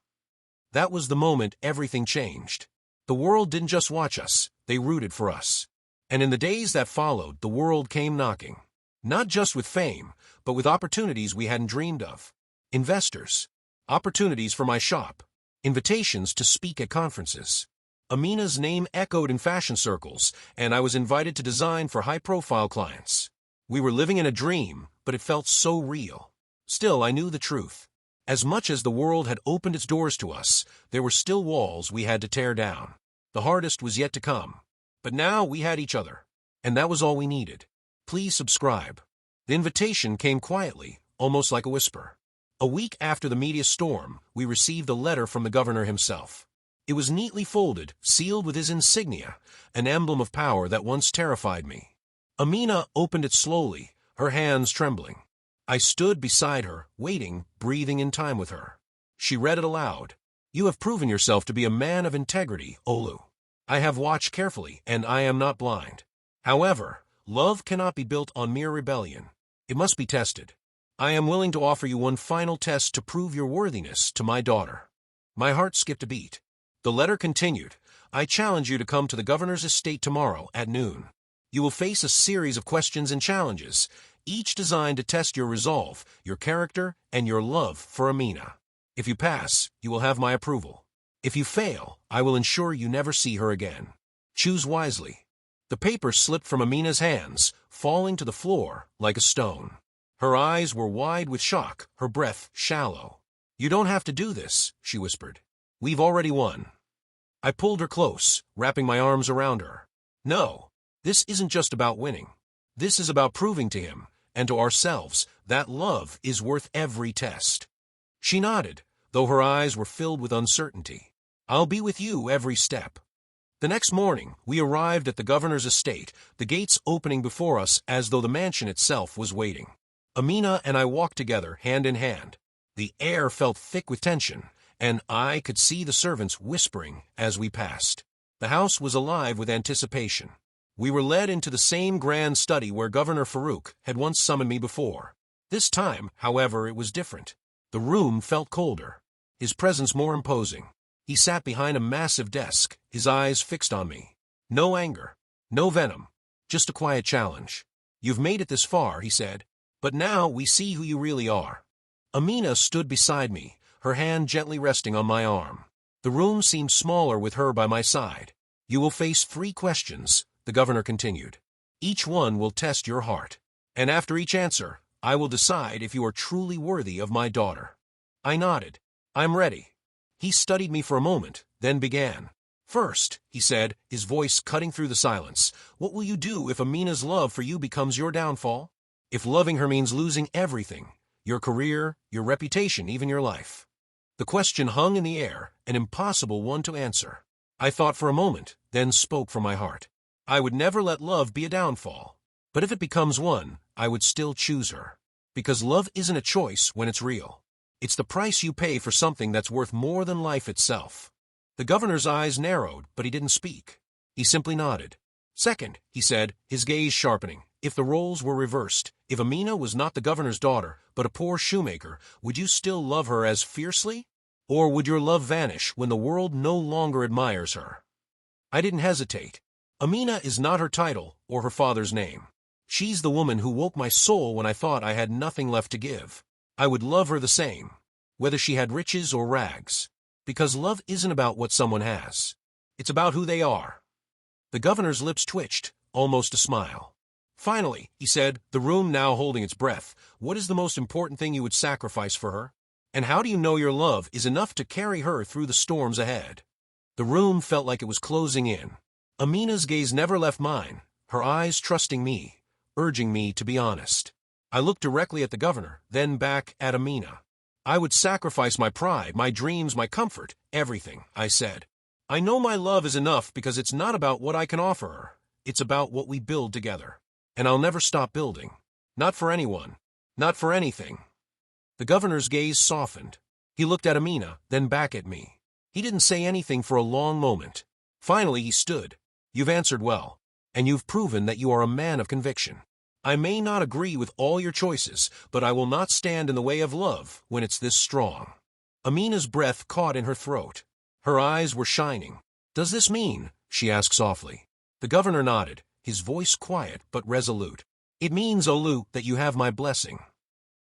That was the moment everything changed. The world didn't just watch us, they rooted for us. And in the days that followed, the world came knocking. Not just with fame, but with opportunities we hadn't dreamed of. Investors. Opportunities for my shop. Invitations to speak at conferences. Amina's name echoed in fashion circles, and I was invited to design for high-profile clients. We were living in a dream, but it felt so real. Still, I knew the truth. As much as the world had opened its doors to us, there were still walls we had to tear down. The hardest was yet to come. But now we had each other, and that was all we needed. Please subscribe. The invitation came quietly, almost like a whisper. A week after the media storm, we received a letter from the governor himself. It was neatly folded, sealed with his insignia, an emblem of power that once terrified me. Amina opened it slowly, her hands trembling. I stood beside her, waiting, breathing in time with her. She read it aloud. You have proven yourself to be a man of integrity, Olu. I have watched carefully, and I am not blind. However, love cannot be built on mere rebellion. It must be tested. I am willing to offer you one final test to prove your worthiness to my daughter. My heart skipped a beat. The letter continued. I challenge you to come to the governor's estate tomorrow at noon. You will face a series of questions and challenges, each designed to test your resolve, your character, and your love for Amina. If you pass, you will have my approval. If you fail, I will ensure you never see her again. Choose wisely. The paper slipped from Amina's hands, falling to the floor like a stone. Her eyes were wide with shock, her breath shallow. You don't have to do this, she whispered. We've already won. I pulled her close, wrapping my arms around her. No, this isn't just about winning. This is about proving to him, and to ourselves, that love is worth every test. She nodded, though her eyes were filled with uncertainty. I'll be with you every step. The next morning, we arrived at the governor's estate, the gates opening before us as though the mansion itself was waiting. Amina and I walked together, hand in hand. The air felt thick with tension, and I could see the servants whispering as we passed. The house was alive with anticipation. We were led into the same grand study where Governor Farouk had once summoned me before. This time, however, it was different. The room felt colder, his presence more imposing. He sat behind a massive desk, his eyes fixed on me. No anger, no venom, just a quiet challenge. "You've made it this far," he said, "but now we see who you really are." Amina stood beside me, her hand gently resting on my arm. The room seemed smaller with her by my side. "You will face 3 questions," the governor continued. "Each one will test your heart. And after each answer, I will decide if you are truly worthy of my daughter." I nodded. "I'm ready." He studied me for a moment, then began. "First," he said, his voice cutting through the silence, "what will you do if Amina's love for you becomes your downfall? If loving her means losing everything, your career, your reputation, even your life?" The question hung in the air, an impossible one to answer. I thought for a moment, then spoke from my heart. I would never let love be a downfall. But if it becomes one, I would still choose her. Because love isn't a choice when it's real. It's the price you pay for something that's worth more than life itself. The governor's eyes narrowed, but he didn't speak. He simply nodded. "Second," he said, his gaze sharpening, "if the roles were reversed, if Amina was not the governor's daughter, but a poor shoemaker, would you still love her as fiercely? Or would your love vanish when the world no longer admires her?" I didn't hesitate. Amina is not her title or her father's name. She's the woman who woke my soul when I thought I had nothing left to give. I would love her the same, whether she had riches or rags. Because love isn't about what someone has. It's about who they are. The governor's lips twitched, almost a smile. "Finally," he said, the room now holding its breath, "what is the most important thing you would sacrifice for her? And how do you know your love is enough to carry her through the storms ahead?" The room felt like it was closing in. Amina's gaze never left mine, her eyes trusting me, urging me to be honest. I looked directly at the governor, then back at Amina. "I would sacrifice my pride, my dreams, my comfort, everything," I said. "I know my love is enough because it's not about what I can offer her. It's about what we build together. And I'll never stop building. Not for anyone. Not for anything." The governor's gaze softened. He looked at Amina, then back at me. He didn't say anything for a long moment. Finally he stood. "You've answered well, and you've proven that you are a man of conviction. I may not agree with all your choices, but I will not stand in the way of love when it's this strong." Amina's breath caught in her throat. Her eyes were shining. "Does this mean?" she asked softly. The governor nodded, his voice quiet but resolute. "It means, Olu, that you have my blessing."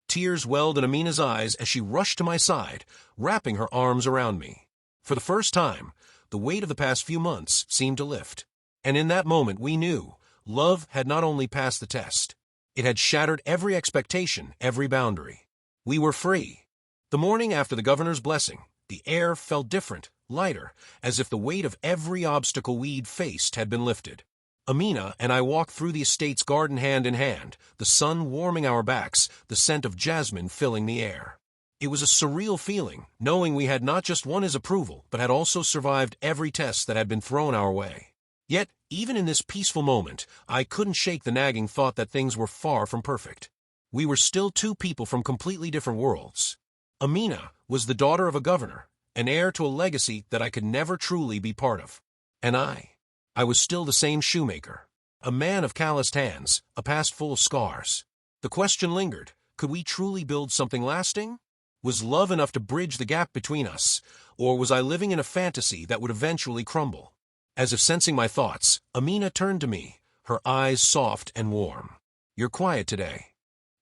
Tears welled in Amina's eyes as she rushed to my side, wrapping her arms around me. For the first time, the weight of the past few months seemed to lift. And in that moment we knew love had not only passed the test, it had shattered every expectation, every boundary. We were free. The morning after the governor's blessing, the air felt different, lighter, as if the weight of every obstacle we'd faced had been lifted. Amina and I walked through the estate's garden hand in hand, the sun warming our backs, the scent of jasmine filling the air. It was a surreal feeling, knowing we had not just won his approval, but had also survived every test that had been thrown our way. Yet, even in this peaceful moment, I couldn't shake the nagging thought that things were far from perfect. We were still 2 people from completely different worlds. Amina was the daughter of a governor, an heir to a legacy that I could never truly be part of. And I was still the same shoemaker, a man of calloused hands, a past full of scars. The question lingered, could we truly build something lasting? Was love enough to bridge the gap between us, or was I living in a fantasy that would eventually crumble? As if sensing my thoughts, Amina turned to me, her eyes soft and warm. "You're quiet today."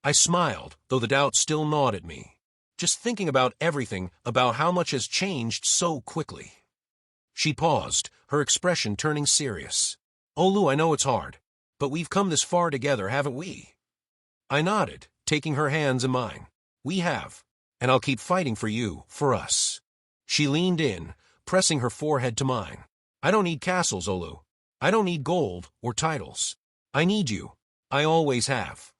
I smiled, though the doubt still gnawed at me. Just thinking about everything, about how much has changed so quickly. She paused, her expression turning serious. "Olu, I know it's hard, but we've come this far together, haven't we?" I nodded, taking her hands in mine. "We have, and I'll keep fighting for you, for us." She leaned in, pressing her forehead to mine. "I don't need castles, Olu. I don't need gold or titles. I need you. I always have."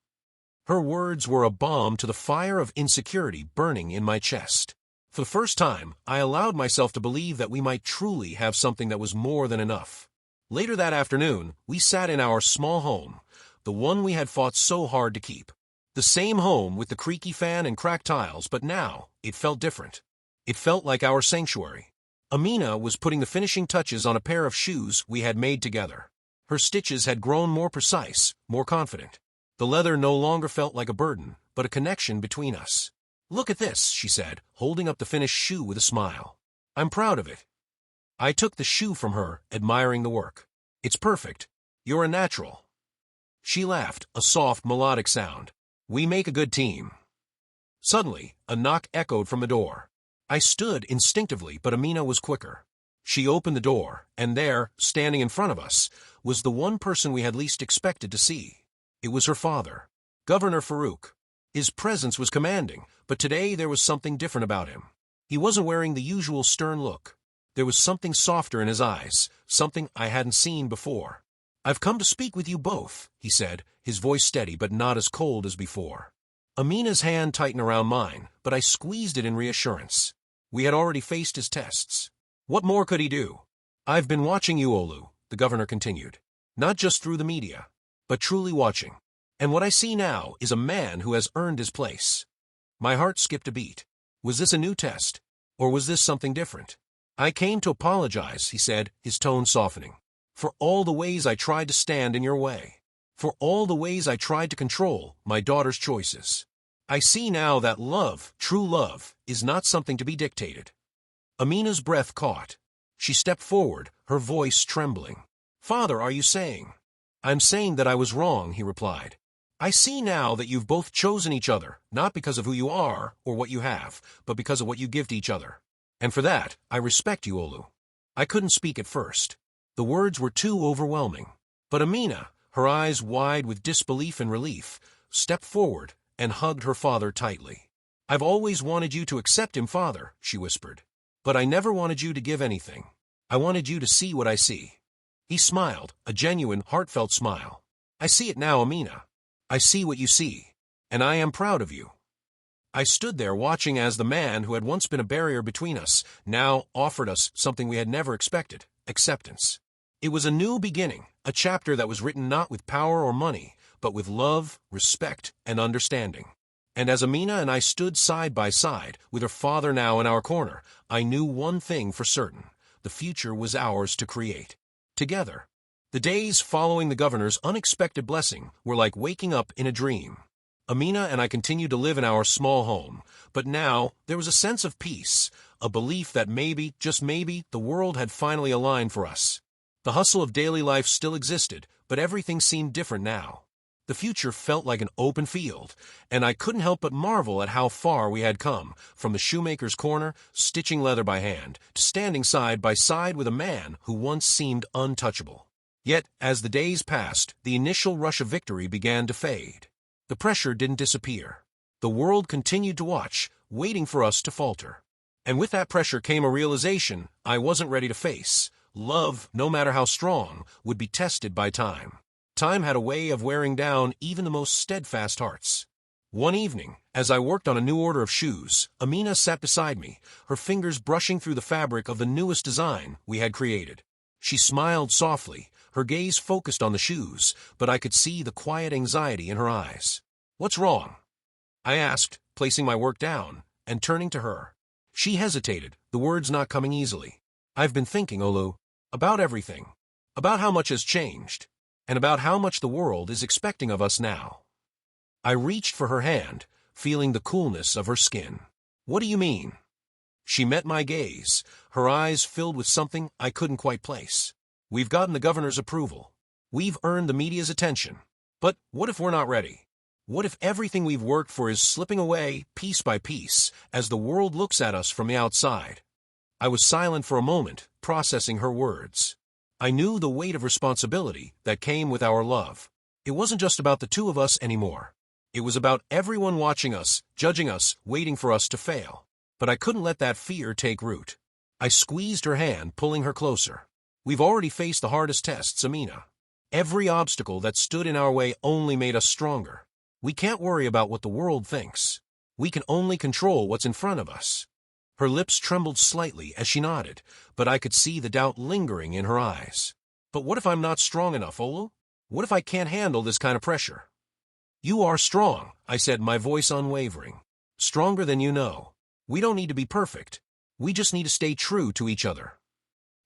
Her words were a balm to the fire of insecurity burning in my chest. For the first time, I allowed myself to believe that we might truly have something that was more than enough. Later that afternoon, we sat in our small home, the one we had fought so hard to keep. The same home with the creaky fan and cracked tiles, but now it felt different. It felt like our sanctuary. Amina was putting the finishing touches on a pair of shoes we had made together. Her stitches had grown more precise, more confident. The The leather no longer felt like a burden, but a connection between us. "Look at this," she said, holding up the finished shoe with a smile. "I'm proud of it." I took the shoe from her, admiring the work. "It's perfect. You're a natural." She laughed, a soft, melodic sound. "We make a good team." Suddenly, a knock echoed from the door. I stood instinctively, but Amina was quicker. She opened the door, and there, standing in front of us, was the one person we had least expected to see. It was her father, Governor Farouk. His presence was commanding, but today there was something different about him. He wasn't wearing the usual stern look. There was something softer in his eyes, something I hadn't seen before. "I've come to speak with you both," he said, his voice steady but not as cold as before. Amina's hand tightened around mine, but I squeezed it in reassurance. We had already faced his tests. What more could he do? "I've been watching you, Olu," the governor continued. "Not just through the media, but truly watching. And what I see now is a man who has earned his place." My heart skipped a beat. Was this a new test? Or was this something different? "I came to apologize," he said, his tone softening, "for all the ways I tried to stand in your way. For all the ways I tried to control my daughter's choices. I see now that love, true love, is not something to be dictated." Amina's breath caught. She stepped forward, her voice trembling. "Father, are you saying?" "I'm saying that I was wrong," he replied. "I see now that you've both chosen each other, not because of who you are or what you have, but because of what you give to each other. And for that, I respect you, Olu." I couldn't speak at first. The words were too overwhelming. But Amina, her eyes wide with disbelief and relief, stepped forward and hugged her father tightly. "I've always wanted you to accept him, Father," she whispered. "But I never wanted you to give anything. I wanted you to see what I see." He smiled, a genuine, heartfelt smile. "I see it now, Amina. I see what you see, and I am proud of you." I stood there watching as the man who had once been a barrier between us now offered us something we had never expected: acceptance. It was a new beginning, a chapter that was written not with power or money, but with love, respect, and understanding. And as Amina and I stood side by side, with her father now in our corner, I knew one thing for certain: the future was ours to create. Together. The days following the governor's unexpected blessing were like waking up in a dream. Amina and I continued to live in our small home, but now there was a sense of peace, a belief that maybe, just maybe, the world had finally aligned for us. The hustle of daily life still existed, but everything seemed different now. The future felt like an open field, and I couldn't help but marvel at how far we had come, from the shoemaker's corner, stitching leather by hand, to standing side by side with a man who once seemed untouchable. Yet, as the days passed, the initial rush of victory began to fade. The pressure didn't disappear. The world continued to watch, waiting for us to falter. And with that pressure came a realization I wasn't ready to face. Love, no matter how strong, would be tested by time. Time had a way of wearing down even the most steadfast hearts. One evening, as I worked on a new order of shoes, Amina sat beside me, her fingers brushing through the fabric of the newest design we had created. She smiled softly, her gaze focused on the shoes, but I could see the quiet anxiety in her eyes. "What's wrong?" I asked, placing my work down and turning to her. She hesitated, the words not coming easily. "I've been thinking, Olu, about everything, about how much has changed, and about how much the world is expecting of us now." I reached for her hand, feeling the coolness of her skin. "What do you mean?" She met my gaze, her eyes filled with something I couldn't quite place. "We've gotten the governor's approval. We've earned the media's attention. But what if we're not ready? What if everything we've worked for is slipping away, piece by piece, as the world looks at us from the outside?" I was silent for a moment, processing her words. I knew the weight of responsibility that came with our love. It wasn't just about the two of us anymore. It was about everyone watching us, judging us, waiting for us to fail. But I couldn't let that fear take root. I squeezed her hand, pulling her closer. "We've already faced the hardest tests, Amina. Every obstacle that stood in our way only made us stronger. We can't worry about what the world thinks. We can only control what's in front of us." Her lips trembled slightly as she nodded, but I could see the doubt lingering in her eyes. "But what if I'm not strong enough, Olu? What if I can't handle this kind of pressure?" "You are strong," I said, my voice unwavering. "Stronger than you know. We don't need to be perfect. We just need to stay true to each other."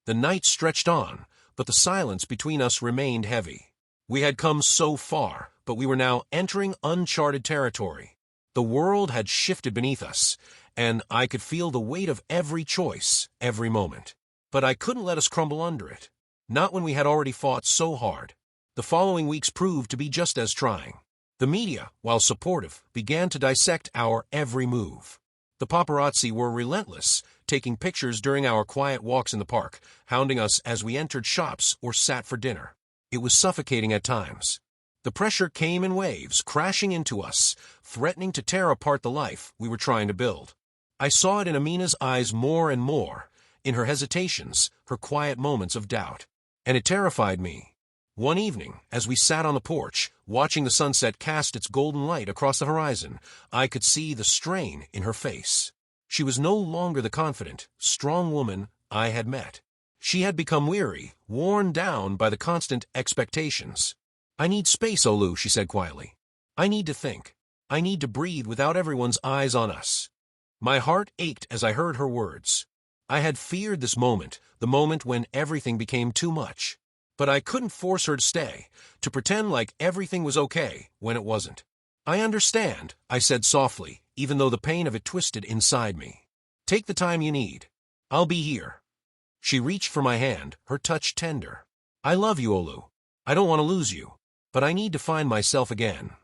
The night stretched on, but the silence between us remained heavy. We had come so far, but we were now entering uncharted territory. The world had shifted beneath us, and I could feel the weight of every choice, every moment. But I couldn't let us crumble under it. Not when we had already fought so hard. The following weeks proved to be just as trying. The media, while supportive, began to dissect our every move. The paparazzi were relentless, taking pictures during our quiet walks in the park, hounding us as we entered shops or sat for dinner. It was suffocating at times. The pressure came in waves, crashing into us, threatening to tear apart the life we were trying to build. I saw it in Amina's eyes more and more, in her hesitations, her quiet moments of doubt. And it terrified me. One evening, as we sat on the porch, watching the sunset cast its golden light across the horizon, I could see the strain in her face. She was no longer the confident, strong woman I had met. She had become weary, worn down by the constant expectations. "I need space, Olu," she said quietly. "I need to think. I need to breathe without everyone's eyes on us." My heart ached as I heard her words. I had feared this moment, the moment when everything became too much. But I couldn't force her to stay, to pretend like everything was okay when it wasn't. "I understand," I said softly, even though the pain of it twisted inside me. "Take the time you need. I'll be here." She reached for my hand, her touch tender. "I love you, Olu. I don't want to lose you, but I need to find myself again."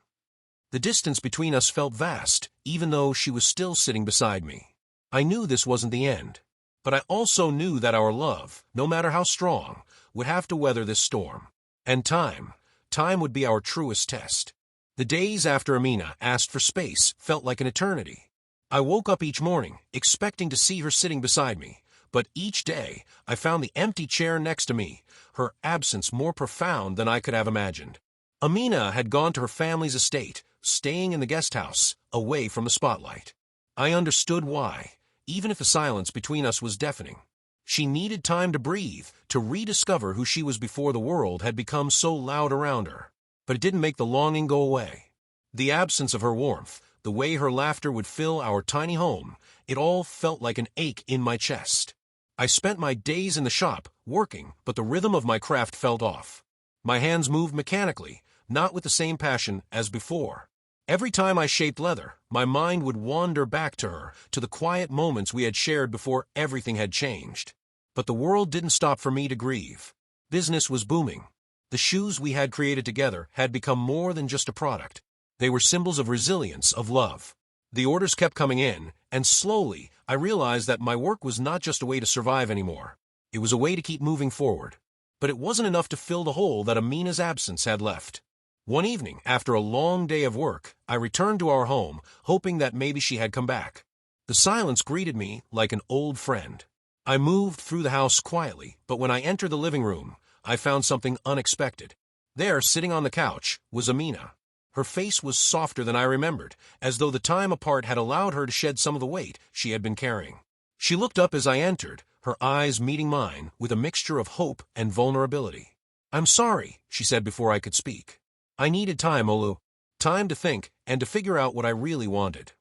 The distance between us felt vast, even though she was still sitting beside me. I knew this wasn't the end. But I also knew that our love, no matter how strong, would have to weather this storm. And time would be our truest test. The days after Amina asked for space felt like an eternity. I woke up each morning, expecting to see her sitting beside me, but each day I found the empty chair next to me, her absence more profound than I could have imagined. Amina had gone to her family's estate, staying in the guest house, away from the spotlight. I understood why, even if the silence between us was deafening. She needed time to breathe, to rediscover who she was before the world had become so loud around her. But it didn't make the longing go away. The absence of her warmth, the way her laughter would fill our tiny home, it all felt like an ache in my chest. I spent my days in the shop, working, but the rhythm of my craft felt off. My hands moved mechanically, not with the same passion as before. Every time I shaped leather, my mind would wander back to her, to the quiet moments we had shared before everything had changed. But the world didn't stop for me to grieve. Business was booming. The shoes we had created together had become more than just a product. They were symbols of resilience, of love. The orders kept coming in, and slowly I realized that my work was not just a way to survive anymore. It was a way to keep moving forward. But it wasn't enough to fill the hole that Amina's absence had left. One evening, after a long day of work, I returned to our home, hoping that maybe she had come back. The silence greeted me like an old friend. I moved through the house quietly, but when I entered the living room, I found something unexpected. There, sitting on the couch, was Amina. Her face was softer than I remembered, as though the time apart had allowed her to shed some of the weight she had been carrying. She looked up as I entered, her eyes meeting mine with a mixture of hope and vulnerability. "I'm sorry," she said before I could speak. "I needed time, Olu. Time to think and to figure out what I really wanted."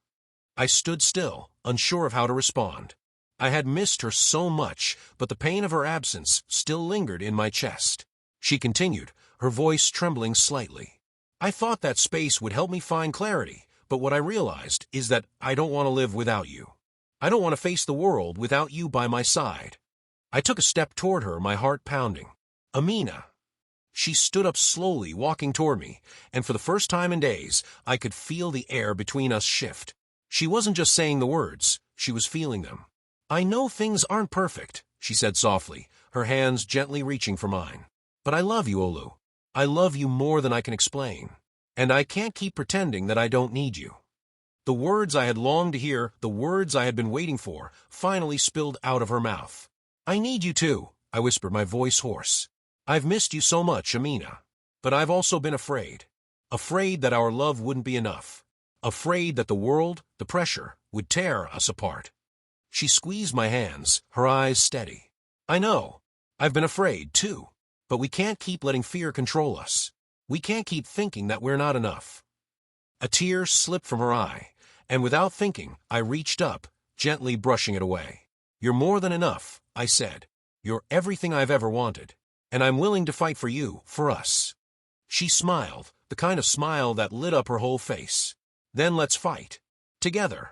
I stood still, unsure of how to respond. I had missed her so much, but the pain of her absence still lingered in my chest. She continued, her voice trembling slightly. "I thought that space would help me find clarity, but what I realized is that I don't want to live without you. I don't want to face the world without you by my side." I took a step toward her, my heart pounding. "Amina." She stood up slowly, walking toward me, and for the first time in days, I could feel the air between us shift. She wasn't just saying the words, she was feeling them. "I know things aren't perfect," she said softly, her hands gently reaching for mine. "But I love you, Olu. I love you more than I can explain. And I can't keep pretending that I don't need you." The words I had longed to hear, the words I had been waiting for, finally spilled out of her mouth. "I need you too," I whispered, my voice hoarse. "I've missed you so much, Amina. But I've also been afraid. Afraid that our love wouldn't be enough. Afraid that the world, the pressure, would tear us apart." She squeezed my hands, her eyes steady. "I know. I've been afraid, too. But we can't keep letting fear control us. We can't keep thinking that we're not enough." A tear slipped from her eye, and without thinking, I reached up, gently brushing it away. "You're more than enough," I said. "You're everything I've ever wanted. And I'm willing to fight for you, for us." She smiled, the kind of smile that lit up her whole face. Then let's fight. Together.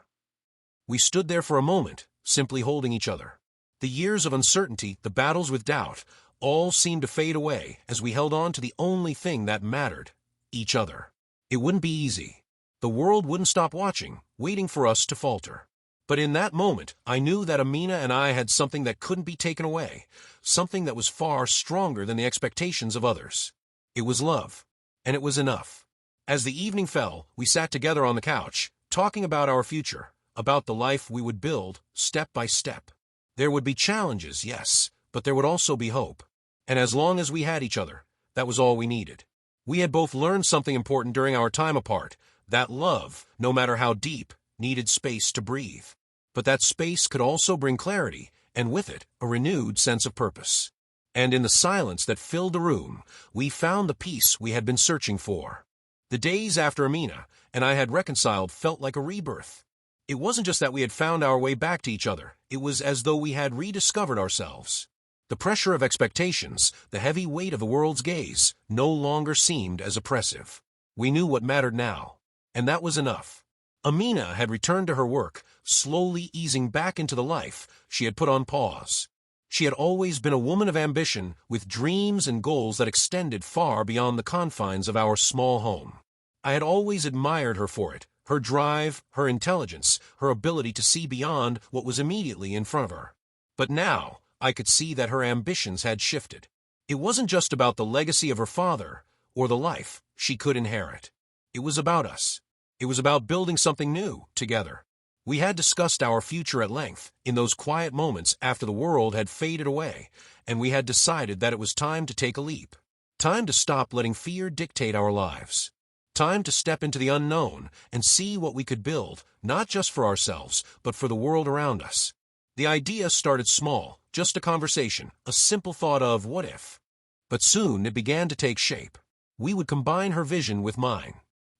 We stood there for a moment, simply holding each other. The years of uncertainty, the battles with doubt, all seemed to fade away as we held on to the only thing that mattered, each other. It wouldn't be easy. The world wouldn't stop watching, waiting for us to falter. But in that moment, I knew that Amina and I had something that couldn't be taken away, something that was far stronger than the expectations of others. It was love, and it was enough. As the evening fell, we sat together on the couch, talking about our future, about the life we would build, step by step. There would be challenges, yes, but there would also be hope. And as long as we had each other, that was all we needed. We had both learned something important during our time apart, that love, no matter how deep, needed space to breathe. But that space could also bring clarity, and with it, a renewed sense of purpose. And in the silence that filled the room, we found the peace we had been searching for. The days after Amina and I had reconciled felt like a rebirth. It wasn't just that we had found our way back to each other, it was as though we had rediscovered ourselves. The pressure of expectations, the heavy weight of the world's gaze, no longer seemed as oppressive. We knew what mattered now, and that was enough. Amina had returned to her work, slowly easing back into the life she had put on pause. She had always been a woman of ambition, with dreams and goals that extended far beyond the confines of our small home. I had always admired her for it, her drive, her intelligence, her ability to see beyond what was immediately in front of her. But now, I could see that her ambitions had shifted. It wasn't just about the legacy of her father, or the life she could inherit. It was about us. It was about building something new, together. We had discussed our future at length, in those quiet moments after the world had faded away, and we had decided that it was time to take a leap. Time to stop letting fear dictate our lives. Time to step into the unknown and see what we could build, not just for ourselves, but for the world around us. The idea started small, just a conversation, a simple thought of what if. But soon it began to take shape. We would combine her vision with mine.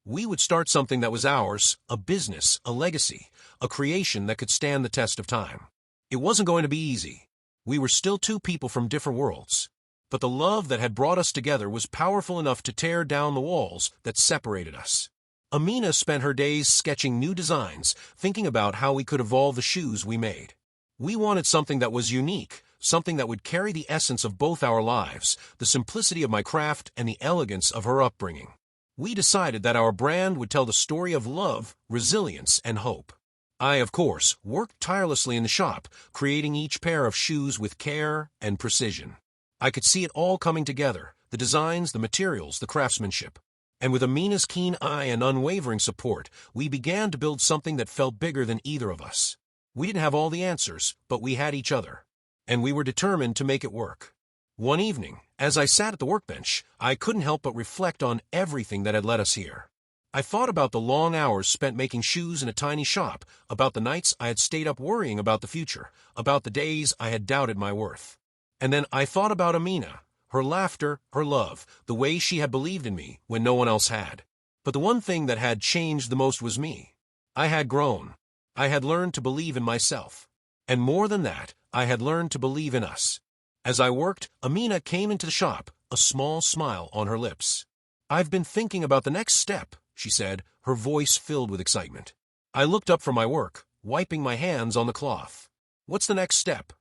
We would start something that was ours, a business, a legacy, a creation that could stand the test of time. It wasn't going to be easy. We were still two people from different worlds. But the love that had brought us together was powerful enough to tear down the walls that separated us. Amina spent her days sketching new designs, thinking about how we could evolve the shoes we made. We wanted something that was unique, something that would carry the essence of both our lives, the simplicity of my craft and the elegance of her upbringing. We decided that our brand would tell the story of love, resilience, and hope. I, of course, worked tirelessly in the shop, creating each pair of shoes with care and precision. I could see it all coming together, the designs, the materials, the craftsmanship. And with Amina's keen eye and unwavering support, we began to build something that felt bigger than either of us. We didn't have all the answers, but we had each other. And we were determined to make it work. One evening, as I sat at the workbench, I couldn't help but reflect on everything that had led us here. I thought about the long hours spent making shoes in a tiny shop, about the nights I had stayed up worrying about the future, about the days I had doubted my worth. And then I thought about Amina, her laughter, her love, the way she had believed in me when no one else had. But the one thing that had changed the most was me. I had grown. I had learned to believe in myself. And more than that, I had learned to believe in us. As I worked, Amina came into the shop, a small smile on her lips. "I've been thinking about the next step," she said, her voice filled with excitement. I looked up from my work, wiping my hands on the cloth. "What's the next step?"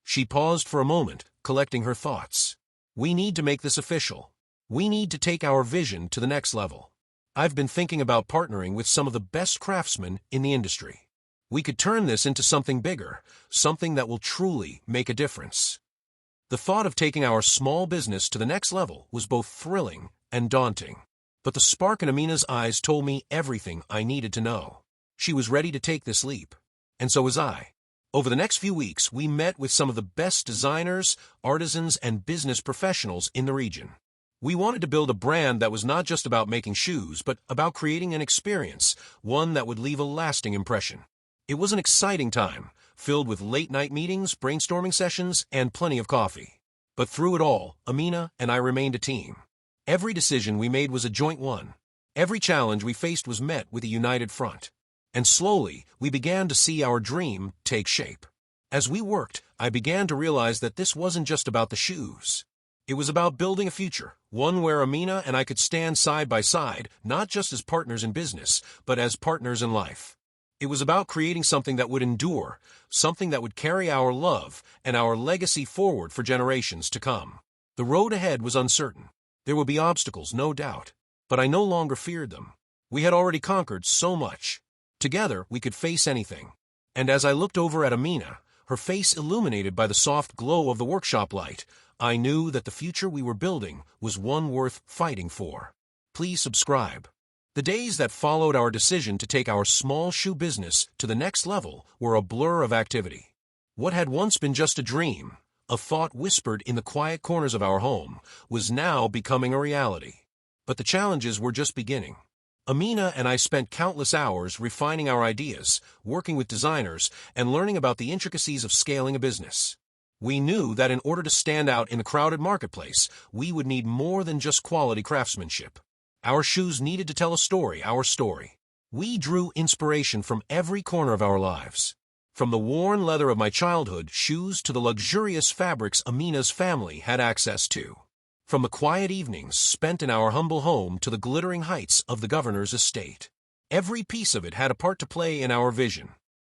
She paused for a moment, collecting her thoughts. "We need to make this official. We need to take our vision to the next level. I've been thinking about partnering with some of the best craftsmen in the industry. We could turn this into something bigger, something that will truly make a difference." The thought of taking our small business to the next level was both thrilling and daunting. But the spark in Amina's eyes told me everything I needed to know. She was ready to take this leap. And so was I. Over the next few weeks, we met with some of the best designers, artisans, and business professionals in the region. We wanted to build a brand that was not just about making shoes, but about creating an experience, one that would leave a lasting impression. It was an exciting time, filled with late-night meetings, brainstorming sessions, and plenty of coffee. But through it all, Amina and I remained a team. Every decision we made was a joint one. Every challenge we faced was met with a united front. And slowly, we began to see our dream take shape. As we worked, I began to realize that this wasn't just about the shoes. It was about building a future, one where Amina and I could stand side by side, not just as partners in business, but as partners in life. It was about creating something that would endure, something that would carry our love and our legacy forward for generations to come. The road ahead was uncertain. There would be obstacles, no doubt. But I no longer feared them. We had already conquered so much. Together, we could face anything. And as I looked over at Amina, her face illuminated by the soft glow of the workshop light, I knew that the future we were building was one worth fighting for. Please subscribe. The days that followed our decision to take our small shoe business to the next level were a blur of activity. What had once been just a dream, a thought whispered in the quiet corners of our home, was now becoming a reality. But the challenges were just beginning. Amina and I spent countless hours refining our ideas, working with designers, and learning about the intricacies of scaling a business. We knew that in order to stand out in the crowded marketplace, we would need more than just quality craftsmanship. Our shoes needed to tell a story, our story. We drew inspiration from every corner of our lives. From the worn leather of my childhood shoes to the luxurious fabrics Amina's family had access to. From the quiet evenings spent in our humble home to the glittering heights of the governor's estate. Every piece of it had a part to play in our vision.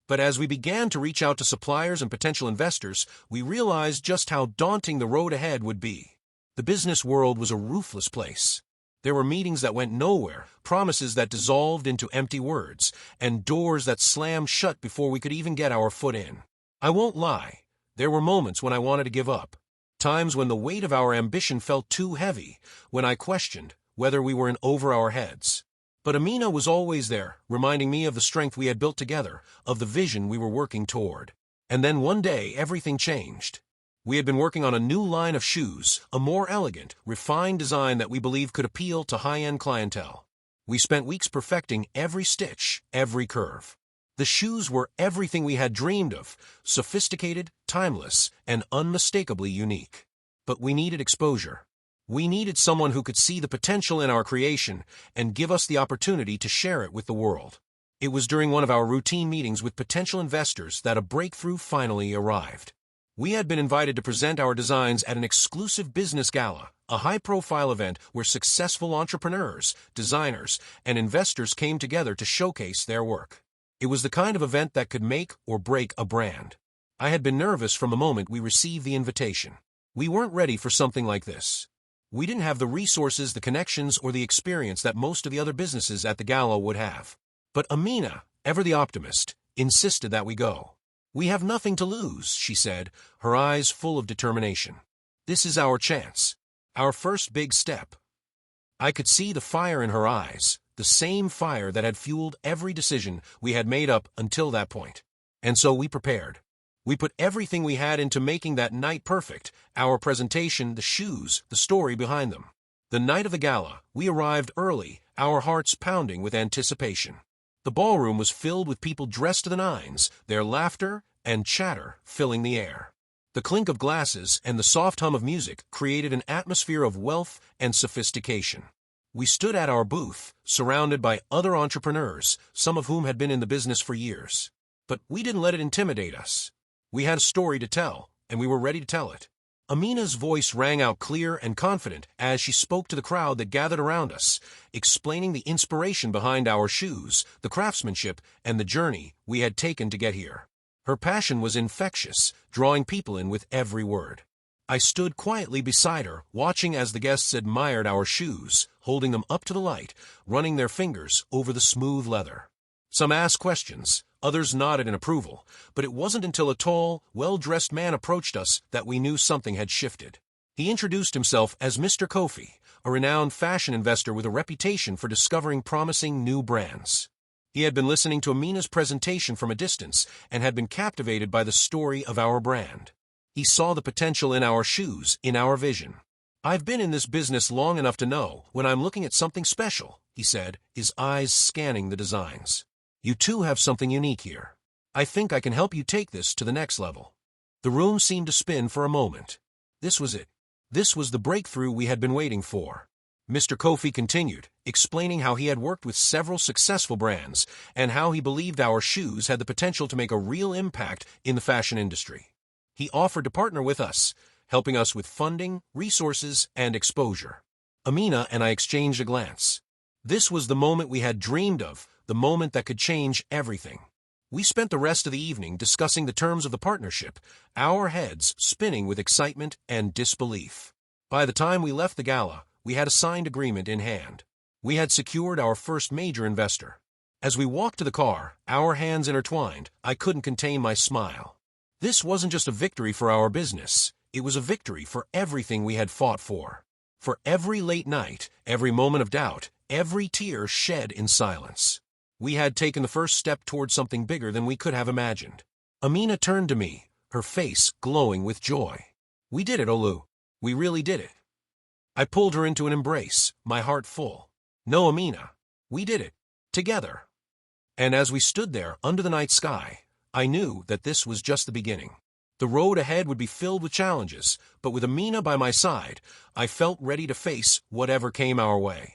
But as we began to reach out to suppliers and potential investors, we realized just how daunting the road ahead would be. The business world was a ruthless place. There were meetings that went nowhere, promises that dissolved into empty words, and doors that slammed shut before we could even get our foot in. I won't lie, there were moments when I wanted to give up. Times when the weight of our ambition felt too heavy, when I questioned whether we were in over our heads. But Amina was always there, reminding me of the strength we had built together, of the vision we were working toward. And then one day, everything changed. We had been working on a new line of shoes, a more elegant, refined design that we believed could appeal to high-end clientele. We spent weeks perfecting every stitch, every curve. The shoes were everything we had dreamed of, sophisticated, timeless, and unmistakably unique. But we needed exposure. We needed someone who could see the potential in our creation and give us the opportunity to share it with the world. It was during one of our routine meetings with potential investors that a breakthrough finally arrived. We had been invited to present our designs at an exclusive business gala, a high-profile event where successful entrepreneurs, designers, and investors came together to showcase their work. It was the kind of event that could make or break a brand. I had been nervous from the moment we received the invitation. We weren't ready for something like this. We didn't have the resources, the connections, or the experience that most of the other businesses at the gala would have. But Amina, ever the optimist, insisted that we go. "We have nothing to lose," she said, her eyes full of determination. "This is our chance. Our first big step." I could see the fire in her eyes, the same fire that had fueled every decision we had made up until that point. And so we prepared. We put everything we had into making that night perfect, our presentation, the shoes, the story behind them. The night of the gala, we arrived early, our hearts pounding with anticipation. The ballroom was filled with people dressed to the nines, their laughter and chatter filling the air. The clink of glasses and the soft hum of music created an atmosphere of wealth and sophistication. We stood at our booth, surrounded by other entrepreneurs, some of whom had been in the business for years. But we didn't let it intimidate us. We had a story to tell, and we were ready to tell it. Amina's voice rang out clear and confident as she spoke to the crowd that gathered around us, explaining the inspiration behind our shoes, the craftsmanship, and the journey we had taken to get here. Her passion was infectious, drawing people in with every word. I stood quietly beside her, watching as the guests admired our shoes, holding them up to the light, running their fingers over the smooth leather. Some asked questions, others nodded in approval, but it wasn't until a tall, well-dressed man approached us that we knew something had shifted. He introduced himself as Mr. Kofi, a renowned fashion investor with a reputation for discovering promising new brands. He had been listening to Amina's presentation from a distance and had been captivated by the story of our brand. He saw the potential in our shoes, in our vision. "I've been in this business long enough to know when I'm looking at something special," he said, his eyes scanning the designs. "You too have something unique here. I think I can help you take this to the next level." The room seemed to spin for a moment. This was it. This was the breakthrough we had been waiting for. Mr. Kofi continued, explaining how he had worked with several successful brands and how he believed our shoes had the potential to make a real impact in the fashion industry. He offered to partner with us, helping us with funding, resources, and exposure. Amina and I exchanged a glance. This was the moment we had dreamed of, the moment that could change everything. We spent the rest of the evening discussing the terms of the partnership, our heads spinning with excitement and disbelief. By the time we left the gala, we had a signed agreement in hand. We had secured our first major investor. As we walked to the car, our hands intertwined, I couldn't contain my smile. This wasn't just a victory for our business, it was a victory for everything we had fought for. For every late night, every moment of doubt, every tear shed in silence. We had taken the first step toward something bigger than we could have imagined. Amina turned to me, her face glowing with joy. We did it, Olu. We really did it. I pulled her into an embrace, my heart full. No, Amina. We did it. Together. And as we stood there under the night sky, I knew that this was just the beginning. The road ahead would be filled with challenges, but with Amina by my side, I felt ready to face whatever came our way.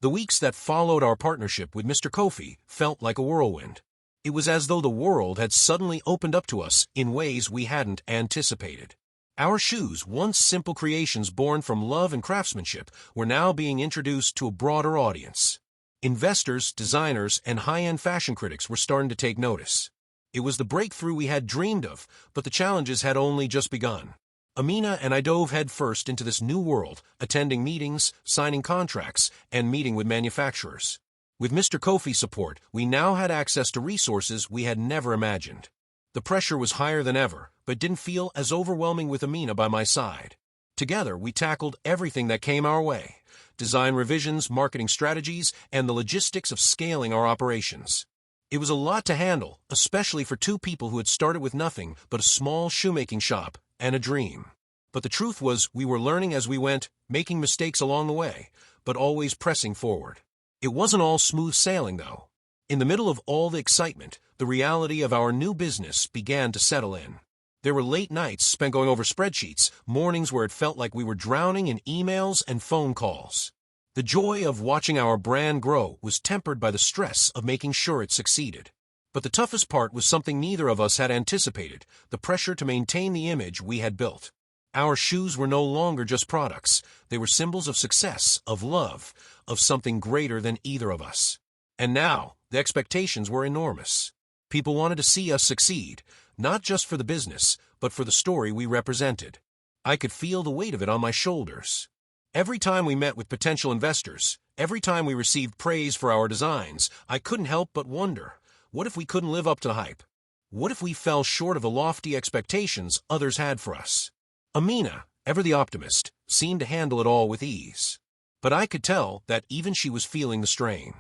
The weeks that followed our partnership with Mr. Kofi felt like a whirlwind. It was as though the world had suddenly opened up to us in ways we hadn't anticipated. Our shoes, once simple creations born from love and craftsmanship, were now being introduced to a broader audience. Investors, designers, and high-end fashion critics were starting to take notice. It was the breakthrough we had dreamed of, but the challenges had only just begun. Amina and I dove headfirst into this new world, attending meetings, signing contracts, and meeting with manufacturers. With Mr. Kofi's support, we now had access to resources we had never imagined. The pressure was higher than ever, but didn't feel as overwhelming with Amina by my side. Together, we tackled everything that came our way: design revisions, marketing strategies, and the logistics of scaling our operations. It was a lot to handle, especially for two people who had started with nothing but a small shoemaking shop and a dream. But the truth was, we were learning as we went, making mistakes along the way, but always pressing forward. It wasn't all smooth sailing, though. In the middle of all the excitement, the reality of our new business began to settle in. There were late nights spent going over spreadsheets, mornings where it felt like we were drowning in emails and phone calls. The joy of watching our brand grow was tempered by the stress of making sure it succeeded. But the toughest part was something neither of us had anticipated: the pressure to maintain the image we had built. Our shoes were no longer just products. They were symbols of success, of love, of something greater than either of us. And now, the expectations were enormous. People wanted to see us succeed, not just for the business, but for the story we represented. I could feel the weight of it on my shoulders. Every time we met with potential investors, every time we received praise for our designs, I couldn't help but wonder, what if we couldn't live up to the hype? What if we fell short of the lofty expectations others had for us? Amina, ever the optimist, seemed to handle it all with ease. But I could tell that even she was feeling the strain.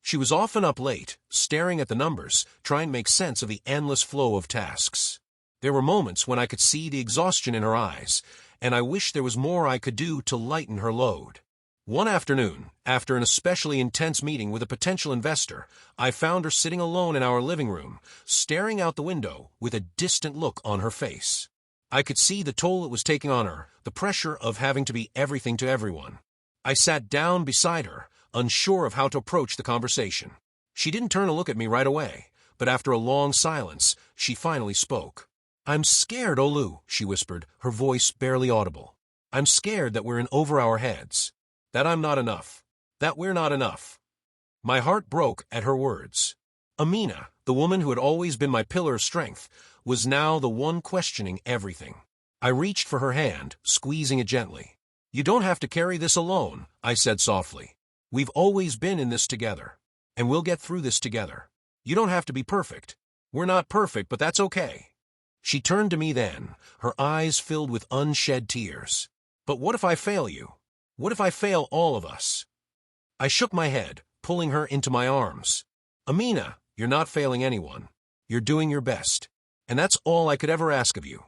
She was often up late, staring at the numbers, trying to make sense of the endless flow of tasks. There were moments when I could see the exhaustion in her eyes, and I wished there was more I could do to lighten her load. One afternoon, after an especially intense meeting with a potential investor, I found her sitting alone in our living room, staring out the window with a distant look on her face. I could see the toll it was taking on her, the pressure of having to be everything to everyone. I sat down beside her, unsure of how to approach the conversation. She didn't turn to look at me right away, but after a long silence, she finally spoke. "I'm scared, Olu," she whispered, her voice barely audible. "I'm scared that we're in over our heads. That I'm not enough. That we're not enough." My heart broke at her words. Amina, the woman who had always been my pillar of strength, was now the one questioning everything. I reached for her hand, squeezing it gently. "You don't have to carry this alone," I said softly. "We've always been in this together, and we'll get through this together. You don't have to be perfect. We're not perfect, but that's okay." She turned to me then, her eyes filled with unshed tears. "But what if I fail you? What if I fail all of us?" I shook my head, pulling her into my arms. "Amina, you're not failing anyone. You're doing your best. And that's all I could ever ask of you."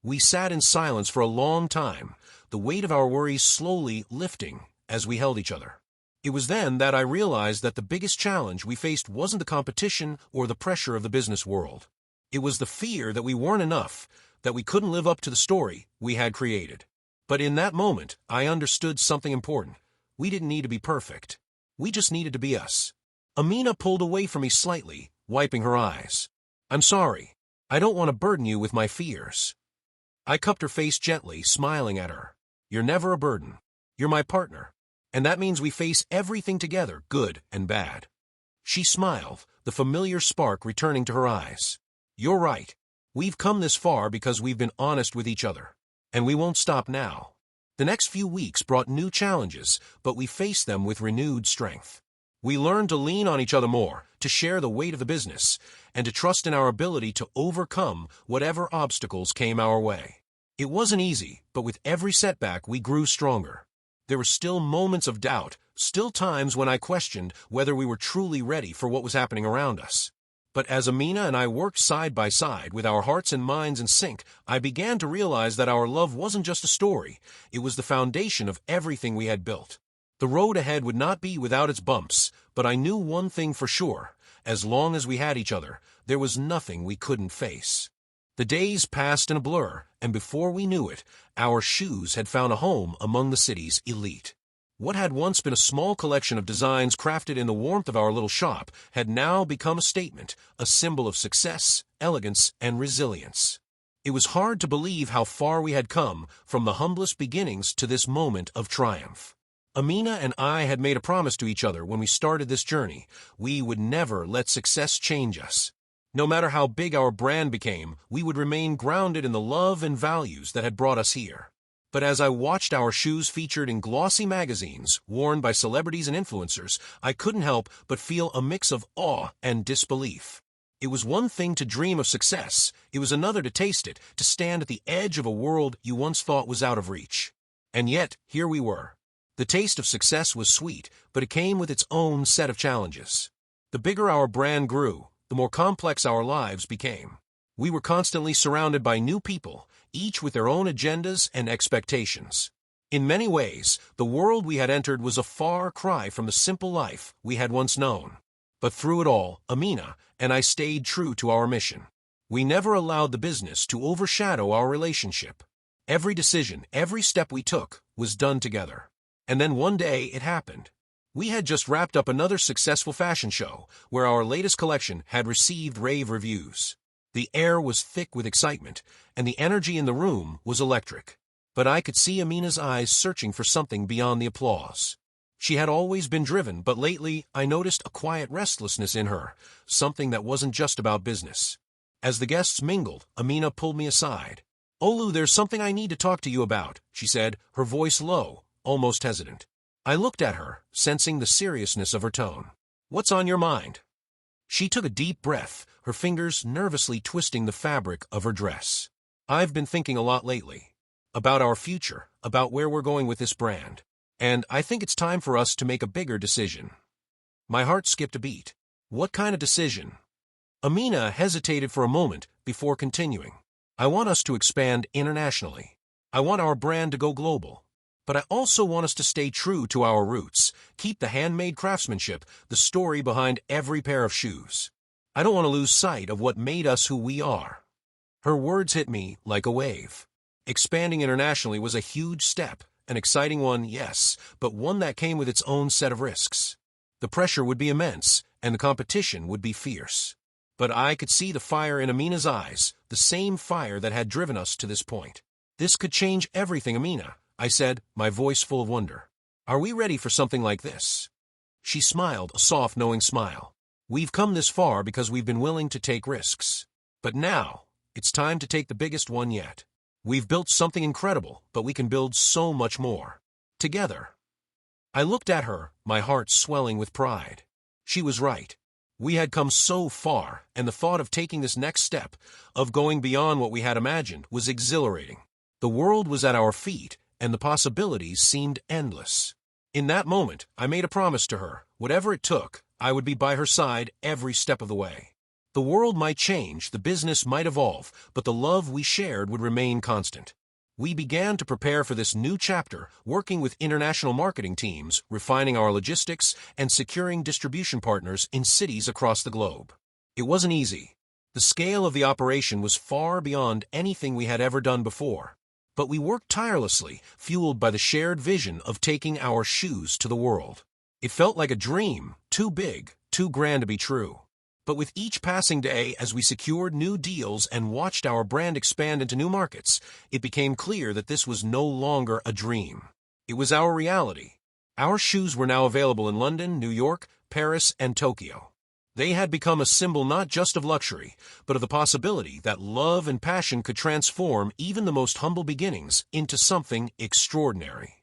We sat in silence for a long time, the weight of our worries slowly lifting as we held each other. It was then that I realized that the biggest challenge we faced wasn't the competition or the pressure of the business world. It was the fear that we weren't enough, that we couldn't live up to the story we had created. But in that moment, I understood something important. We didn't need to be perfect. We just needed to be us. Amina pulled away from me slightly, wiping her eyes. "I'm sorry. I don't want to burden you with my fears." I cupped her face gently, smiling at her. You're never a burden. You're my partner. And that means we face everything together, good and bad. She smiled, the familiar spark returning to her eyes. You're right. We've come this far because we've been honest with each other. And we won't stop now. The next few weeks brought new challenges, but we faced them with renewed strength. We learned to lean on each other more, to share the weight of the business, and to trust in our ability to overcome whatever obstacles came our way. It wasn't easy, but with every setback we grew stronger. There were still moments of doubt, still times when I questioned whether we were truly ready for what was happening around us. But as Amina and I worked side by side with our hearts and minds in sync, I began to realize that our love wasn't just a story, it was the foundation of everything we had built. The road ahead would not be without its bumps, but I knew one thing for sure: as long as we had each other, there was nothing we couldn't face. The days passed in a blur, and before we knew it, our shoes had found a home among the city's elite. What had once been a small collection of designs crafted in the warmth of our little shop had now become a statement, a symbol of success, elegance, and resilience. It was hard to believe how far we had come, from the humblest beginnings to this moment of triumph. Amina and I had made a promise to each other when we started this journey: we would never let success change us. No matter how big our brand became, we would remain grounded in the love and values that had brought us here. But as I watched our shoes featured in glossy magazines, worn by celebrities and influencers, I couldn't help but feel a mix of awe and disbelief. It was one thing to dream of success, it was another to taste it, to stand at the edge of a world you once thought was out of reach. And yet, here we were. The taste of success was sweet, but it came with its own set of challenges. The bigger our brand grew, the more complex our lives became. We were constantly surrounded by new people, each with their own agendas and expectations. In many ways, the world we had entered was a far cry from the simple life we had once known. But through it all, Amina and I stayed true to our mission. We never allowed the business to overshadow our relationship. Every decision, every step we took, was done together. And then one day it happened. We had just wrapped up another successful fashion show, where our latest collection had received rave reviews. The air was thick with excitement, and the energy in the room was electric. But I could see Amina's eyes searching for something beyond the applause. She had always been driven, but lately I noticed a quiet restlessness in her, something that wasn't just about business. As the guests mingled, Amina pulled me aside. "Olu, there's something I need to talk to you about," she said, her voice low, almost hesitant. I looked at her, sensing the seriousness of her tone. "What's on your mind?" She took a deep breath, her fingers nervously twisting the fabric of her dress. "I've been thinking a lot lately. About our future, about where we're going with this brand. And I think it's time for us to make a bigger decision." My heart skipped a beat. What kind of decision? Amina hesitated for a moment before continuing. "I want us to expand internationally. I want our brand to go global. But I also want us to stay true to our roots, keep the handmade craftsmanship, the story behind every pair of shoes. I don't want to lose sight of what made us who we are." Her words hit me like a wave. Expanding internationally was a huge step, an exciting one, yes, but one that came with its own set of risks. The pressure would be immense, and the competition would be fierce. But I could see the fire in Amina's eyes, the same fire that had driven us to this point. "This could change everything, Amina," I said, my voice full of wonder. "Are we ready for something like this?" She smiled, a soft, knowing smile. "We've come this far because we've been willing to take risks. But now, it's time to take the biggest one yet. We've built something incredible, but we can build so much more. Together." I looked at her, my heart swelling with pride. She was right. We had come so far, and the thought of taking this next step, of going beyond what we had imagined, was exhilarating. The world was at our feet, and the possibilities seemed endless. In that moment, I made a promise to her. Whatever it took, I would be by her side every step of the way. The world might change, the business might evolve, but the love we shared would remain constant. We began to prepare for this new chapter, working with international marketing teams, refining our logistics, and securing distribution partners in cities across the globe. It wasn't easy. The scale of the operation was far beyond anything we had ever done before. But we worked tirelessly, fueled by the shared vision of taking our shoes to the world. It felt like a dream, too big, too grand to be true. But with each passing day, as we secured new deals and watched our brand expand into new markets, it became clear that this was no longer a dream. It was our reality. Our shoes were now available in London, New York, Paris, and Tokyo. They had become a symbol not just of luxury, but of the possibility that love and passion could transform even the most humble beginnings into something extraordinary.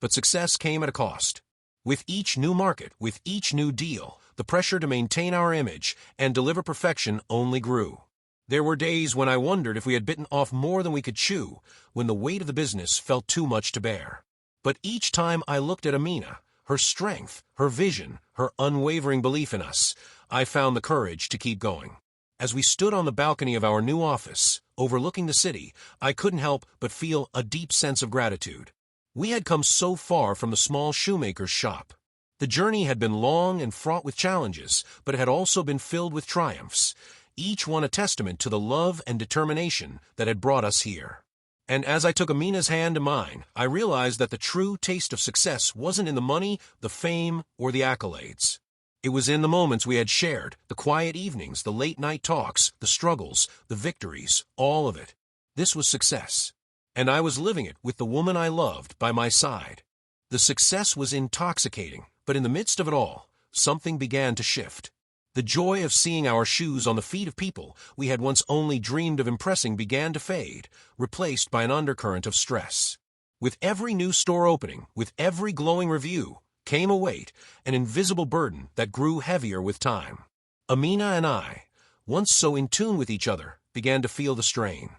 But success came at a cost. With each new market, with each new deal, the pressure to maintain our image and deliver perfection only grew. There were days when I wondered if we had bitten off more than we could chew, when the weight of the business felt too much to bear. But each time I looked at Amina, her strength, her vision, her unwavering belief in us, I found the courage to keep going. As we stood on the balcony of our new office, overlooking the city, I couldn't help but feel a deep sense of gratitude. We had come so far from the small shoemaker's shop. The journey had been long and fraught with challenges, but it had also been filled with triumphs, each one a testament to the love and determination that had brought us here. And as I took Amina's hand in mine, I realized that the true taste of success wasn't in the money, the fame, or the accolades. It was in the moments we had shared, the quiet evenings, the late-night talks, the struggles, the victories, all of it. This was success. And I was living it with the woman I loved by my side. The success was intoxicating, but in the midst of it all, something began to shift. The joy of seeing our shoes on the feet of people we had once only dreamed of impressing began to fade, replaced by an undercurrent of stress. With every new store opening, with every glowing review, came a weight, an invisible burden that grew heavier with time. Amina and I, once so in tune with each other, began to feel the strain.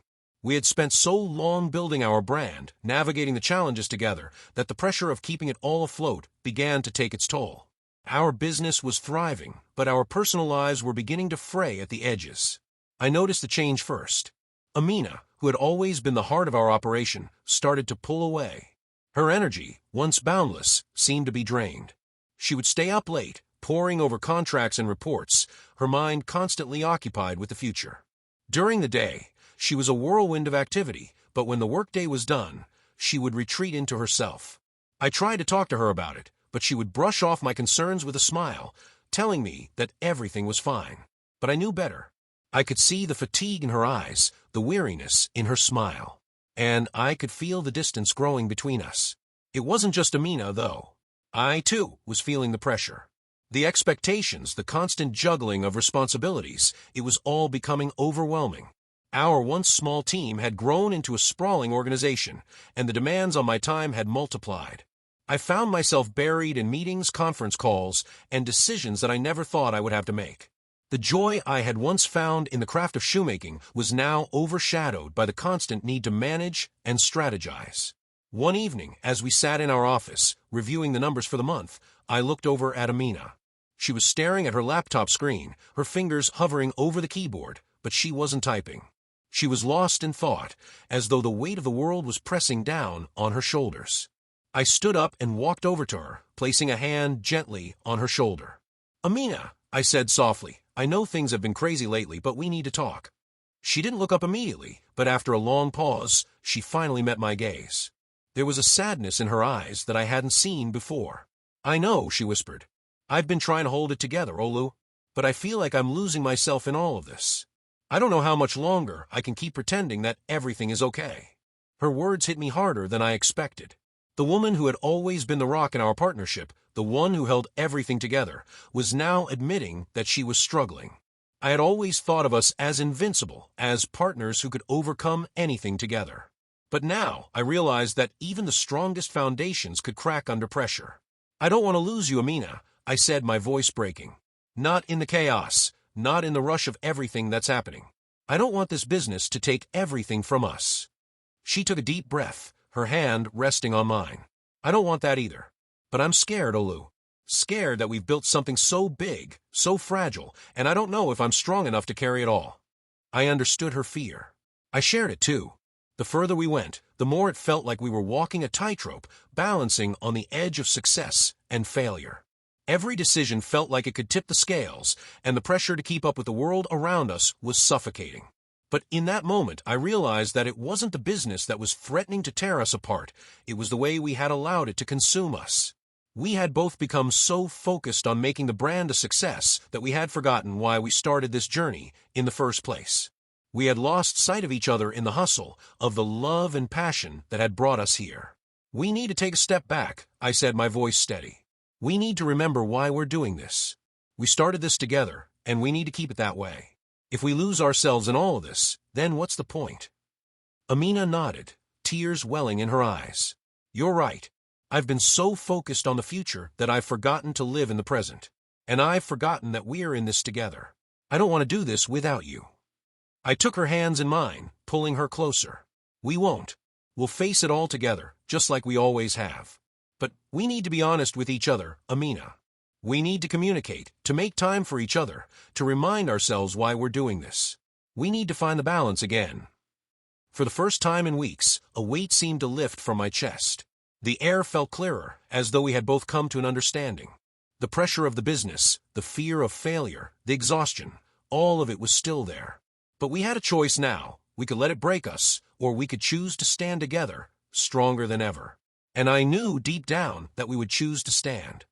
We had spent so long building our brand, navigating the challenges together, that the pressure of keeping it all afloat began to take its toll. Our business was thriving, but our personal lives were beginning to fray at the edges. I noticed the change first. Amina, who had always been the heart of our operation, started to pull away. Her energy, once boundless, seemed to be drained. She would stay up late, poring over contracts and reports, her mind constantly occupied with the future. During the day, she was a whirlwind of activity, but when the workday was done, she would retreat into herself. I tried to talk to her about it, but she would brush off my concerns with a smile, telling me that everything was fine. But I knew better. I could see the fatigue in her eyes, the weariness in her smile. And I could feel the distance growing between us. It wasn't just Amina, though. I, too, was feeling the pressure. The expectations, the constant juggling of responsibilities, it was all becoming overwhelming. Our once small team had grown into a sprawling organization, and the demands on my time had multiplied. I found myself buried in meetings, conference calls, and decisions that I never thought I would have to make. The joy I had once found in the craft of shoemaking was now overshadowed by the constant need to manage and strategize. One evening, as we sat in our office, reviewing the numbers for the month, I looked over at Amina. She was staring at her laptop screen, her fingers hovering over the keyboard, but she wasn't typing. She was lost in thought, as though the weight of the world was pressing down on her shoulders. I stood up and walked over to her, placing a hand gently on her shoulder. "Amina," I said softly, "I know things have been crazy lately, but we need to talk." She didn't look up immediately, but after a long pause, she finally met my gaze. There was a sadness in her eyes that I hadn't seen before. "I know," she whispered. "I've been trying to hold it together, Olu, but I feel like I'm losing myself in all of this. I don't know how much longer I can keep pretending that everything is okay." Her words hit me harder than I expected. The woman who had always been the rock in our partnership, the one who held everything together, was now admitting that she was struggling. I had always thought of us as invincible, as partners who could overcome anything together. But now I realized that even the strongest foundations could crack under pressure. "I don't want to lose you, Amina," I said, my voice breaking. "Not in the chaos, not in the rush of everything that's happening. I don't want this business to take everything from us." She took a deep breath, her hand resting on mine. "I don't want that either. But I'm scared, Olu. Scared that we've built something so big, so fragile, and I don't know if I'm strong enough to carry it all." I understood her fear. I shared it too. The further we went, the more it felt like we were walking a tightrope, balancing on the edge of success and failure. Every decision felt like it could tip the scales, and the pressure to keep up with the world around us was suffocating. But in that moment, I realized that it wasn't the business that was threatening to tear us apart. It was the way we had allowed it to consume us. We had both become so focused on making the brand a success that we had forgotten why we started this journey in the first place. We had lost sight of each other in the hustle, of the love and passion that had brought us here. We need to take a step back, I said, my voice steady. We need to remember why we're doing this. We started this together, and we need to keep it that way. If we lose ourselves in all of this, then what's the point? Amina nodded, tears welling in her eyes. You're right. I've been so focused on the future that I've forgotten to live in the present. And I've forgotten that we're in this together. I don't want to do this without you. I took her hands in mine, pulling her closer. We won't. We'll face it all together, just like we always have. But we need to be honest with each other, Amina. We need to communicate, to make time for each other, to remind ourselves why we're doing this. We need to find the balance again. For the first time in weeks, a weight seemed to lift from my chest. The air felt clearer, as though we had both come to an understanding. The pressure of the business, the fear of failure, the exhaustion, all of it was still there. But we had a choice now. We could let it break us, or we could choose to stand together, stronger than ever. And I knew deep down that we would choose to stand.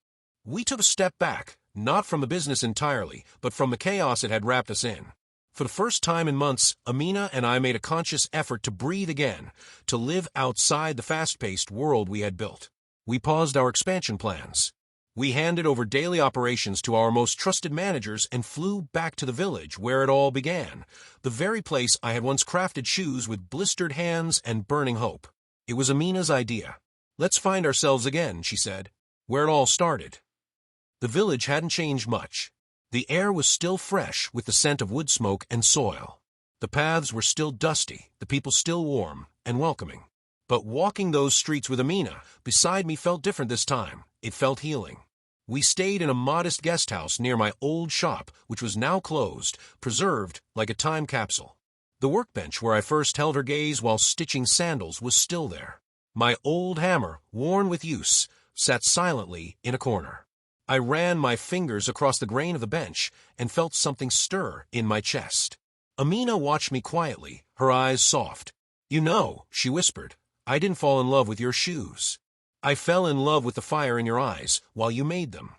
We took a step back, not from the business entirely, but from the chaos it had wrapped us in. For the first time in months, Amina and I made a conscious effort to breathe again, to live outside the fast-paced world we had built. We paused our expansion plans. We handed over daily operations to our most trusted managers and flew back to the village where it all began, the very place I had once crafted shoes with blistered hands and burning hope. It was Amina's idea. Let's find ourselves again, she said, where it all started. The village hadn't changed much. The air was still fresh with the scent of wood smoke and soil. The paths were still dusty, the people still warm and welcoming. But walking those streets with Amina beside me felt different this time. It felt healing. We stayed in a modest guest house near my old shop, which was now closed, preserved like a time capsule. The workbench where I first held her gaze while stitching sandals was still there. My old hammer, worn with use, sat silently in a corner. I ran my fingers across the grain of the bench and felt something stir in my chest. Amina watched me quietly, her eyes soft. You know, she whispered, I didn't fall in love with your shoes. I fell in love with the fire in your eyes while you made them.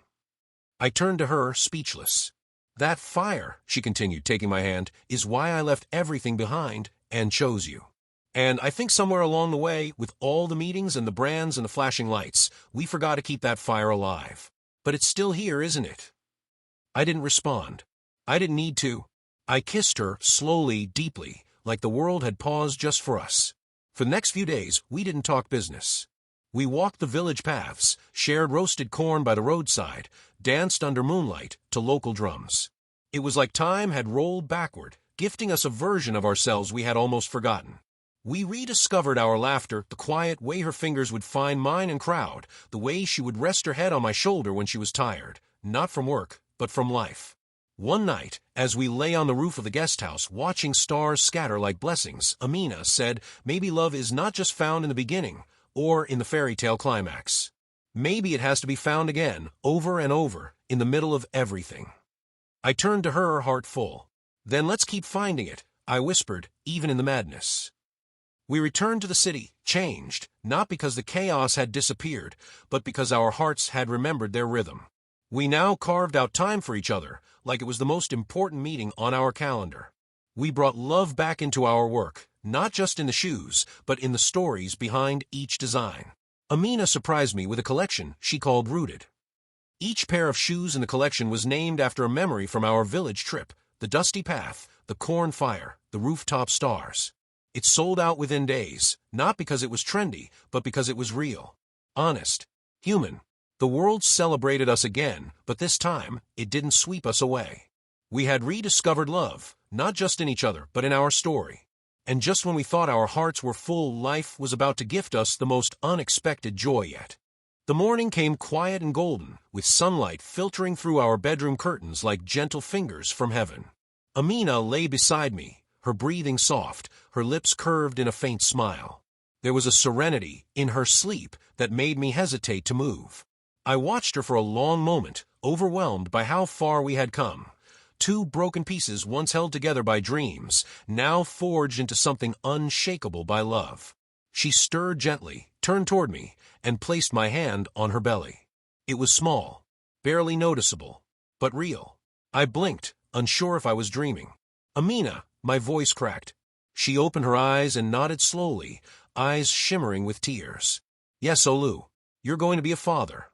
I turned to her, speechless. That fire, she continued, taking my hand, is why I left everything behind and chose you. And I think somewhere along the way, with all the meetings and the brands and the flashing lights, we forgot to keep that fire alive. But it's still here, isn't it? I didn't respond. I didn't need to. I kissed her slowly, deeply, like the world had paused just for us. For the next few days, we didn't talk business. We walked the village paths, shared roasted corn by the roadside, danced under moonlight to local drums. It was like time had rolled backward, gifting us a version of ourselves we had almost forgotten. We rediscovered our laughter, the quiet way her fingers would find mine and crowd, the way she would rest her head on my shoulder when she was tired, not from work, but from life. One night, as we lay on the roof of the guest house watching stars scatter like blessings, Amina said, maybe love is not just found in the beginning, or in the fairy tale climax. Maybe it has to be found again, over and over, in the middle of everything. I turned to her, heart full. Then let's keep finding it, I whispered, even in the madness. We returned to the city, changed, not because the chaos had disappeared, but because our hearts had remembered their rhythm. We now carved out time for each other, like it was the most important meeting on our calendar. We brought love back into our work, not just in the shoes, but in the stories behind each design. Amina surprised me with a collection she called Rooted. Each pair of shoes in the collection was named after a memory from our village trip, the dusty path, the corn fire, the rooftop stars. It sold out within days, not because it was trendy, but because it was real, honest, human. The world celebrated us again, but this time, it didn't sweep us away. We had rediscovered love, not just in each other, but in our story. And just when we thought our hearts were full, life was about to gift us the most unexpected joy yet. The morning came quiet and golden, with sunlight filtering through our bedroom curtains like gentle fingers from heaven. Amina lay beside me, her breathing soft, her lips curved in a faint smile. There was a serenity in her sleep that made me hesitate to move. I watched her for a long moment, overwhelmed by how far we had come. Two broken pieces once held together by dreams, now forged into something unshakable by love. She stirred gently, turned toward me, and placed my hand on her belly. It was small, barely noticeable, but real. I blinked, unsure if I was dreaming. "Amina," my voice cracked. She opened her eyes and nodded slowly, eyes shimmering with tears. "Yes, Olu, you're going to be a father."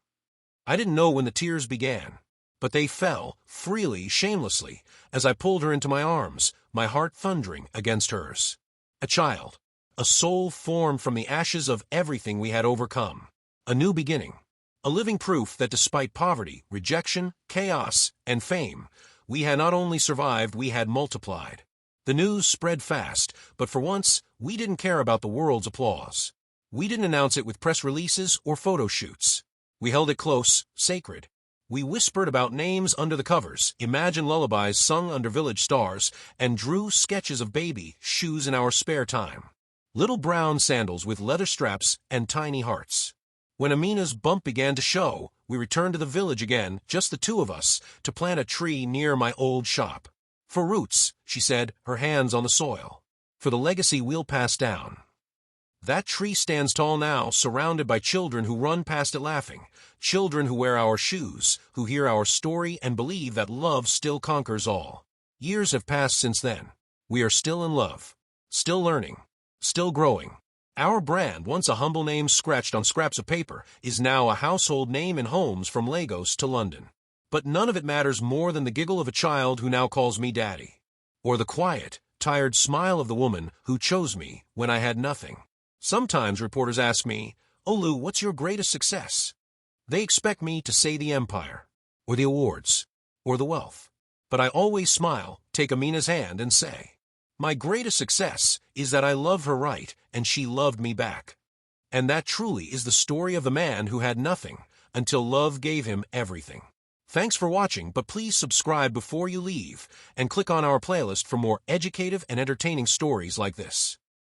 I didn't know when the tears began, but they fell, freely, shamelessly, as I pulled her into my arms, my heart thundering against hers. A child, a soul formed from the ashes of everything we had overcome. A new beginning. A living proof that despite poverty, rejection, chaos, and fame, we had not only survived, we had multiplied. The news spread fast, but for once, we didn't care about the world's applause. We didn't announce it with press releases or photo shoots. We held it close, sacred. We whispered about names under the covers, imagined lullabies sung under village stars, and drew sketches of baby shoes in our spare time. Little brown sandals with leather straps and tiny hearts. When Amina's bump began to show, we returned to the village again, just the two of us, to plant a tree near my old shop. "For roots," she said, her hands on the soil. "For the legacy we'll pass down." That tree stands tall now, surrounded by children who run past it laughing, children who wear our shoes, who hear our story and believe that love still conquers all. Years have passed since then. We are still in love, still learning, still growing. Our brand, once a humble name scratched on scraps of paper, is now a household name in homes from Lagos to London. But none of it matters more than the giggle of a child who now calls me Daddy, or the quiet, tired smile of the woman who chose me when I had nothing. Sometimes reporters ask me, "Olu, what's your greatest success?" They expect me to say the empire, or the awards, or the wealth. But I always smile, take Amina's hand, and say, "My greatest success is that I love her right, and she loved me back." And that truly is the story of the man who had nothing, until love gave him everything. Thanks for watching, but please subscribe before you leave, and click on our playlist for more educative and entertaining stories like this.